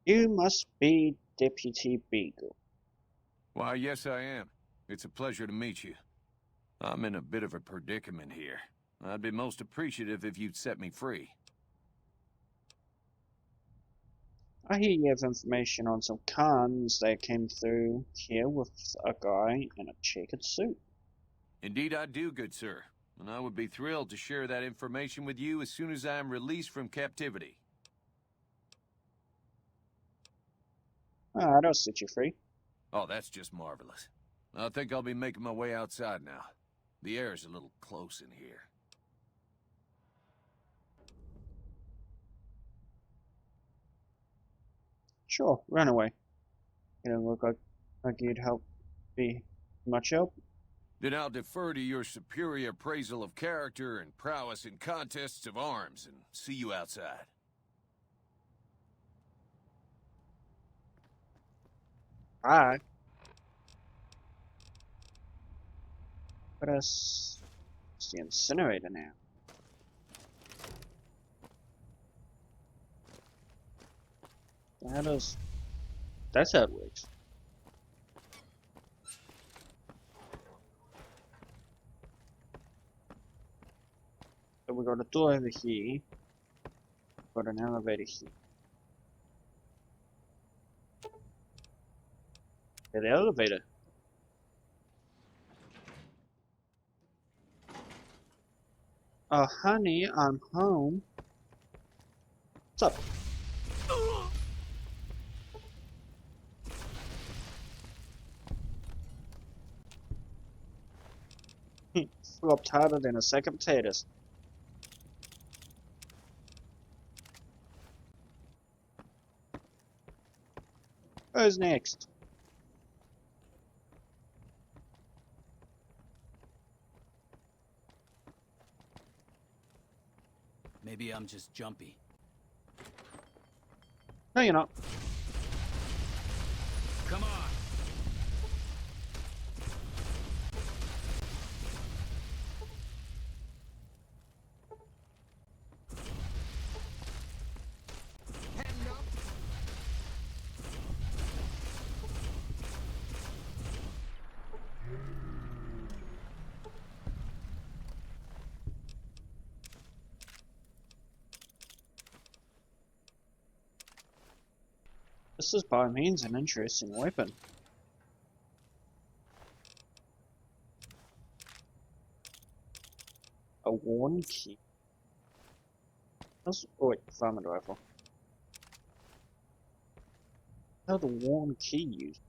You must be Deputy Beagle. Why, yes I am. It's a pleasure to meet you. I'm in a bit of a predicament here. I'd be most appreciative if you'd set me free. I hear you have information on some cons that came through here with a guy in a checkered suit. Indeed I do, good sir. And I would be thrilled to share that information with you as soon as I am released from captivity. Ah, that'll set you free. Oh, that's just marvelous. I think I'll be making my way outside now. The air is a little close in here. Sure, run away. You don't look like you'd be much help. Then I'll defer to your superior appraisal of character and prowess in contests of arms and see you outside. Alright. But it's the incinerator now. How does... That's how it works. So we got a door over here. Got an elevator here. Yeah, the elevator. Oh, honey, I'm home. What's up? Flopped harder than a sack of potatoes. Who's next? Maybe I'm just jumpy. No, you're not. Come on! This is by means an interesting weapon. A worn key. Oh wait, farmer rifle. How the worn key used?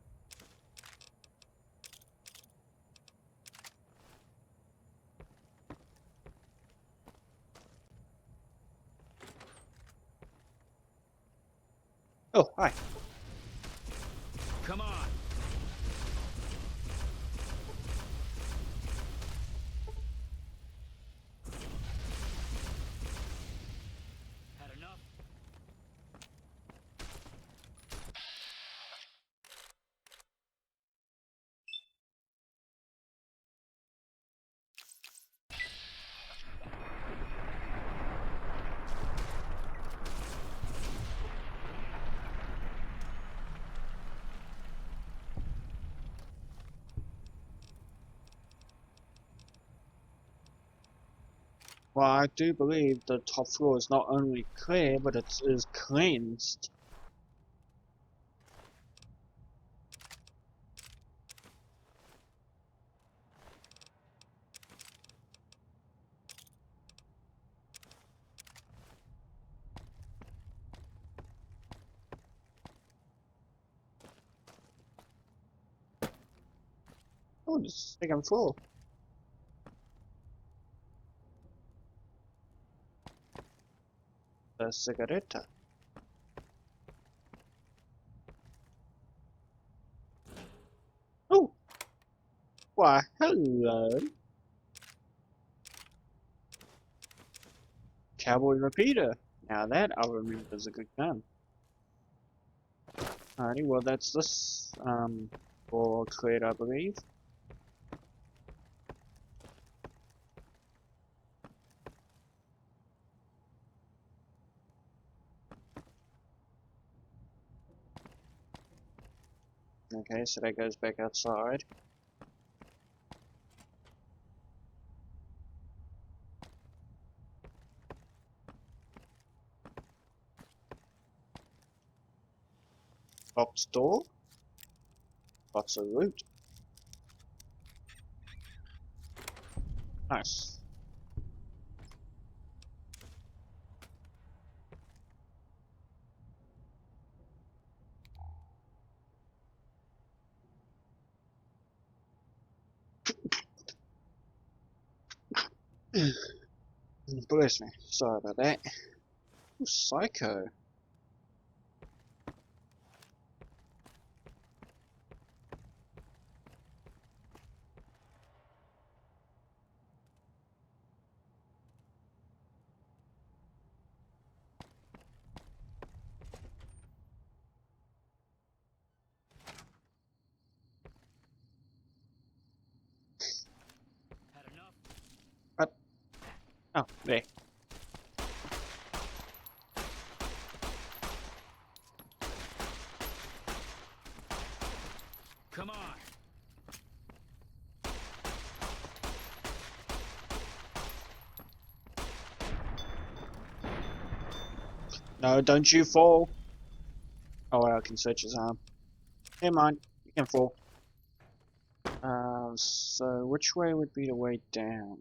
Oh, hi. Come on! Had enough? Well, I do believe the top floor is not only clear, but it is cleansed. Oh, the second floor. The cigaretta. Oh! Why, hello. Cowboy repeater. Now that I remember is a good gun. Alrighty, well that's this, all cleared I believe. Okay, so that goes back outside. Box door. Lots of loot. Nice. Bless me. Sorry about that. Ooh, Psycho. What? Oh, there. Come on. No, don't you fall. Oh, well, I can search his arm. Never mind, you can fall. So which way would be the way down?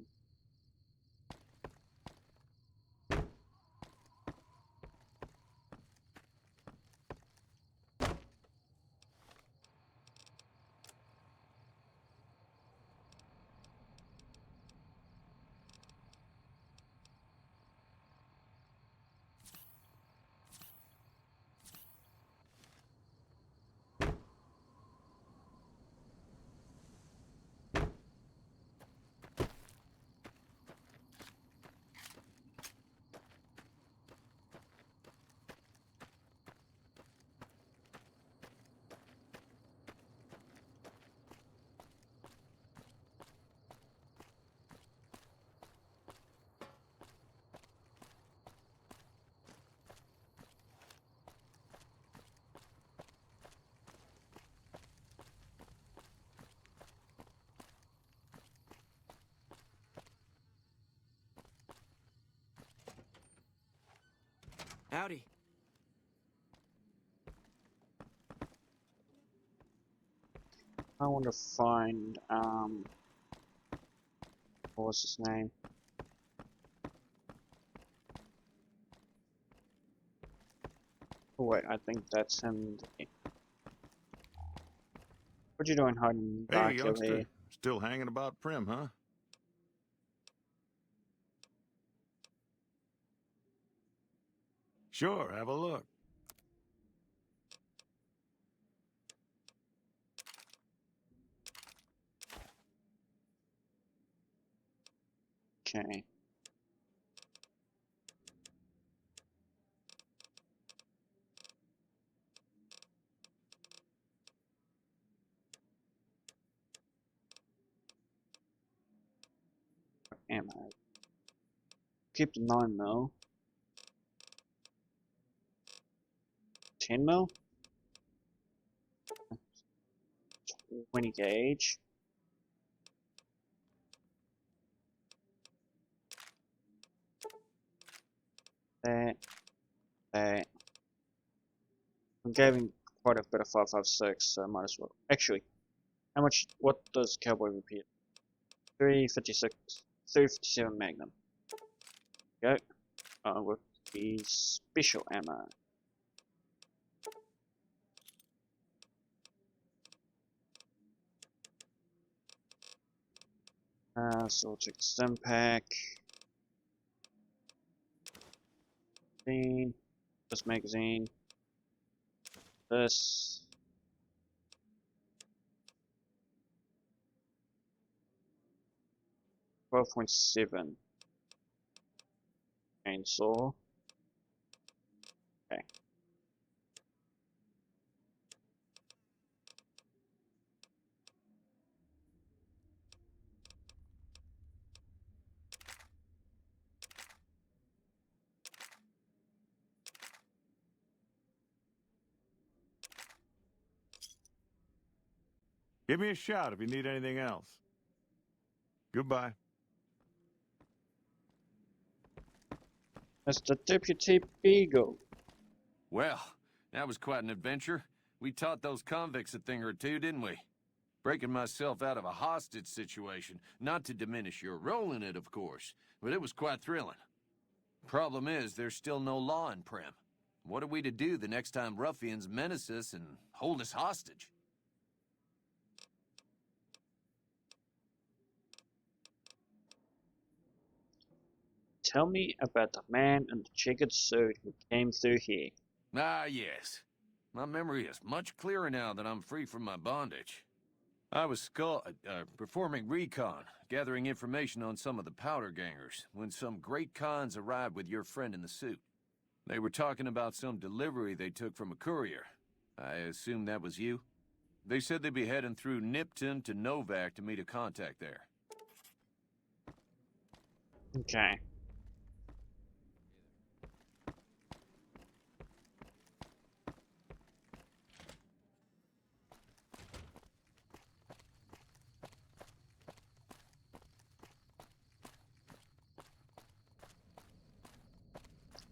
Howdy. I want to find, what was his name? Oh wait, I think that's him. What you doing hiding back Hey, over youngster. here? Still hanging about Prim, huh? Sure, have a look. Okay. Ammo. Keep the 9mm. 10mm? 20 gauge. That. That. I'm giving quite a bit of 5.56, so I might as well. Actually, how much? What does Cowboy repeat? 356, 357 Magnum. Go. With the special ammo. So we'll check the stim pack. This magazine. This. .7 chainsaw. Okay. Give me a shout if you need anything else. Goodbye. Mr. Deputy Beagle. Well, that was quite an adventure. We taught those convicts a thing or two, didn't we? Breaking myself out of a hostage situation, not to diminish your role in it, of course, but it was quite thrilling. Problem is, there's still no law in Primm. What are we to do the next time ruffians menace us and hold us hostage? Tell me about the man in the checkered suit who came through here. Ah, yes. My memory is much clearer now that I'm free from my bondage. I was performing recon, gathering information on some of the powder gangers, when some great cons arrived with your friend in the suit. They were talking about some delivery they took from a courier. I assume that was you? They said they'd be heading through Nipton to Novak to meet a contact there. Okay.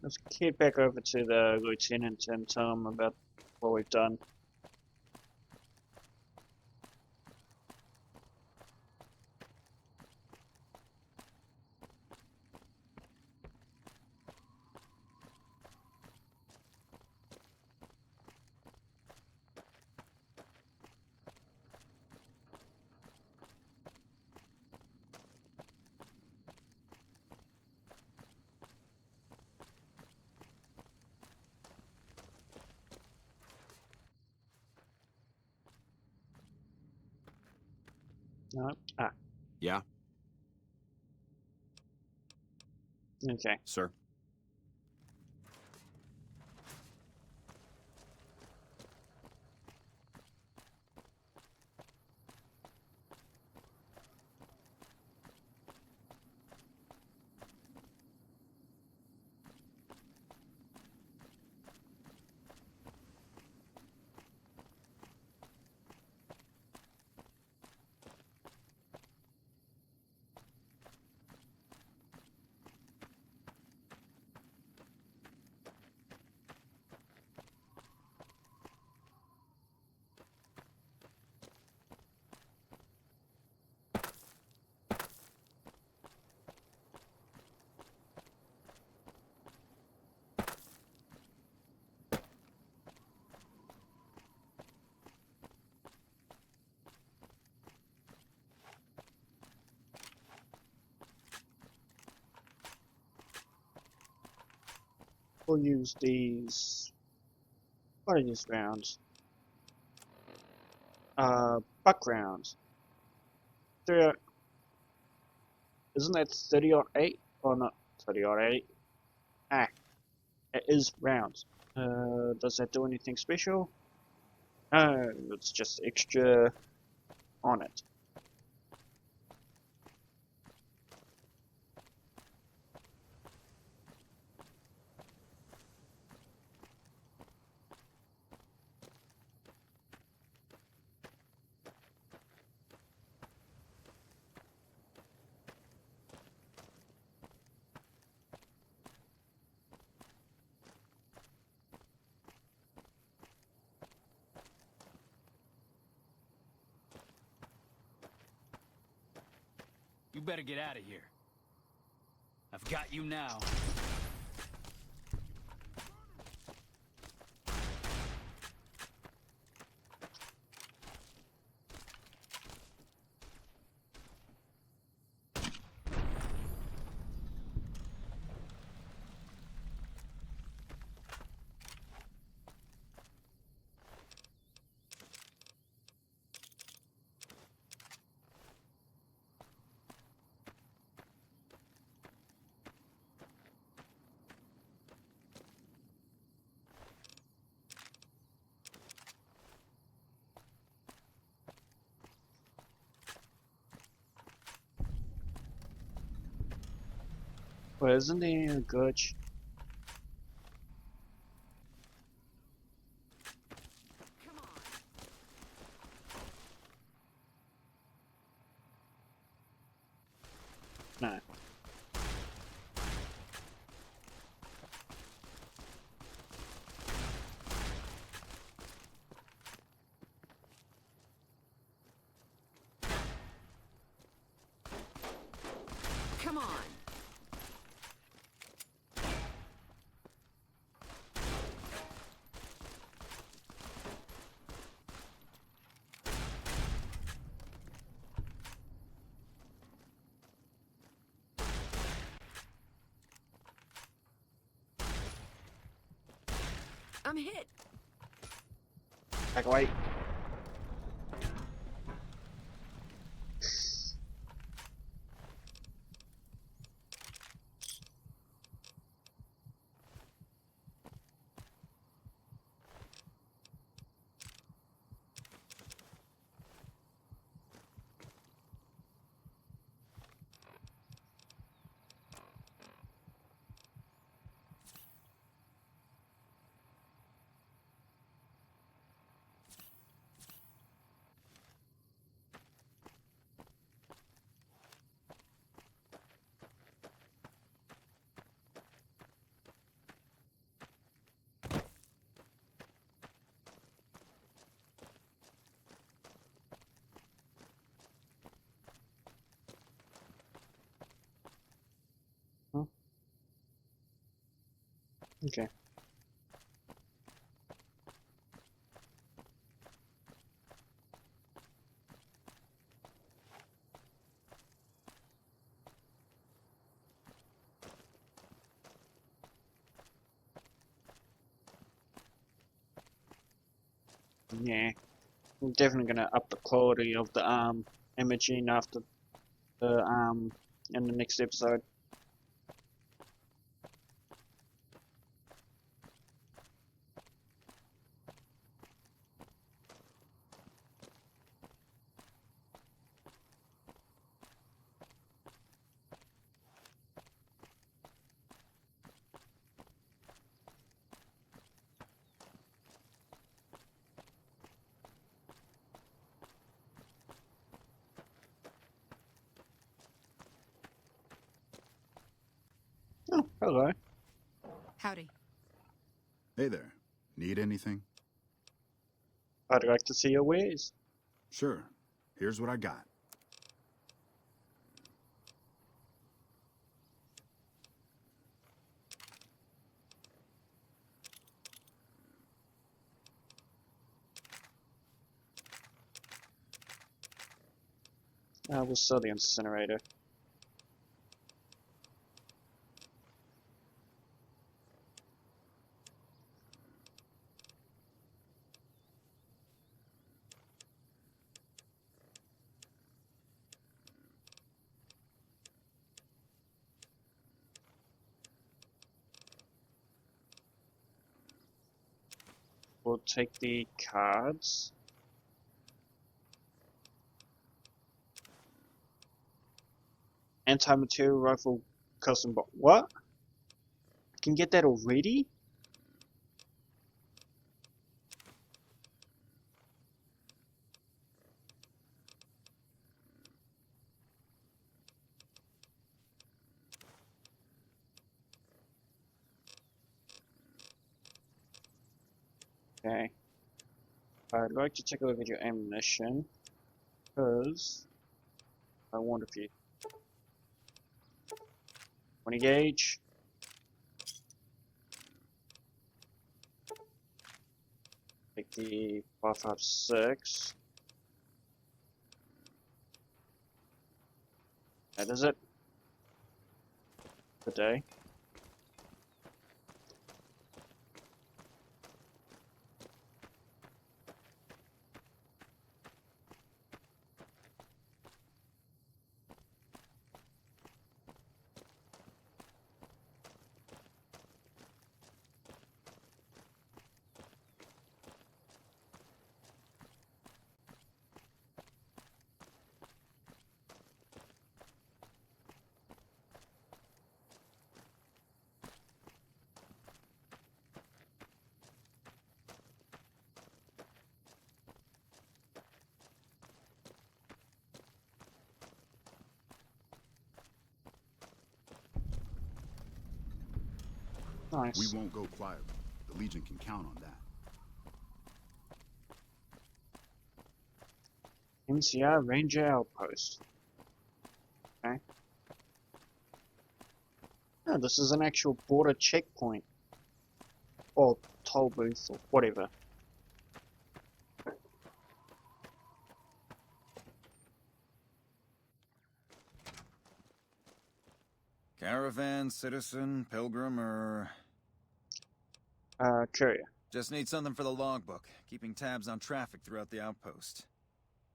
Let's head back over to the lieutenant and tell him about what we've done. No. Ah. Yeah? Okay. Sir? We'll use these. What are these rounds? Buck rounds. Isn't that 30-08 or not 30-08? Ah, it is rounds. Does that do anything special? No, it's just extra on it. You better get out of here. I've got you now. Well, isn't there a glitch? No. Come on. I'm hit. Back away. Huh? Okay. Yeah. I'm definitely gonna up the quality of the imaging after the in the next episode. Oh, hello. Howdy. Hey there. Need anything? I'd like to see your wares. Sure. Here's what I got. We'll sell the incinerator. We'll take the cards. Anti-material rifle custom box. What? I can get that already? Okay. I'd like to take a look at your ammunition, because I wonder if you 20 gauge. Take the 5.56. That is it. Good day. Nice. We won't go quietly. The Legion can count on that. NCR Ranger Outpost. Okay. Oh, this is an actual border checkpoint. Or toll booth, or whatever. Caravan, citizen, pilgrim, or... Courier. Just need something for the logbook, keeping tabs on traffic throughout the outpost.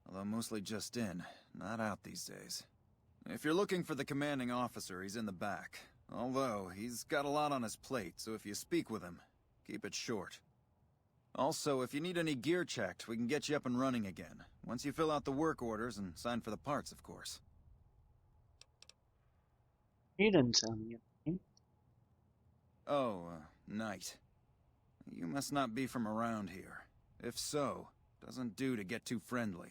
Although mostly just in, not out these days. If you're looking for the commanding officer, he's in the back. Although, he's got a lot on his plate, so if you speak with him, keep it short. Also, if you need any gear checked, we can get you up and running again. Once you fill out the work orders and sign for the parts, of course. You didn't tell me anything. Oh, Knight. You must not be from around here. If so, doesn't do to get too friendly.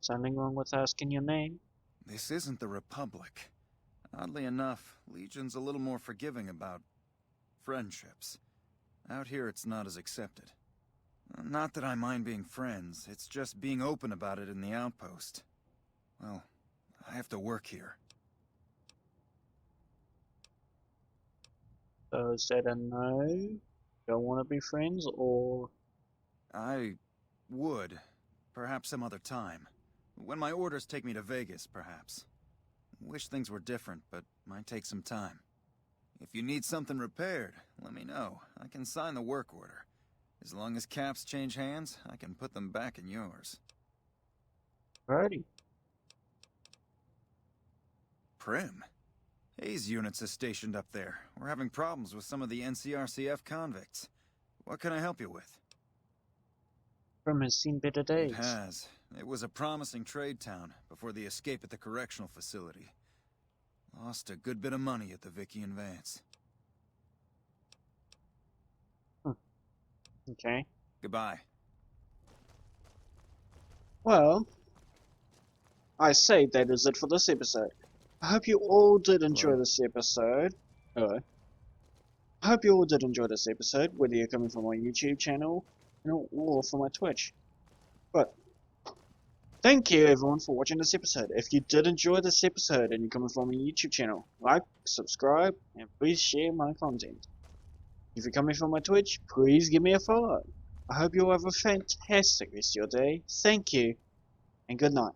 Something wrong with asking your name? This isn't the Republic. Oddly enough, Legion's a little more forgiving about friendships. Out here, it's not as accepted. Not that I mind being friends, it's just being open about it in the outpost. Well, I have to work here. So is that a no? Don't want to be friends, or...? I would. Perhaps some other time. When my orders take me to Vegas, perhaps. Wish things were different, but might take some time. If you need something repaired, let me know. I can sign the work order. As long as caps change hands, I can put them back in yours. Righty. Prim? Hayes units is stationed up there. We're having problems with some of the NCRCF convicts. What can I help you with? Prim has seen better days. It has. It was a promising trade town before the escape at the correctional facility. Lost a good bit of money at the Vicky and Vance. Okay. Goodbye. Well, I say that is it for this episode. I hope you all did enjoy this episode. Hello. I hope you all did enjoy this episode, whether you're coming from my YouTube channel or from my Twitch. But thank you everyone for watching this episode. If you did enjoy this episode and you're coming from my YouTube channel, like, subscribe, and please share my content. If you're coming from my Twitch, please give me a follow. I hope you all have a fantastic rest of your day. Thank you, and good night.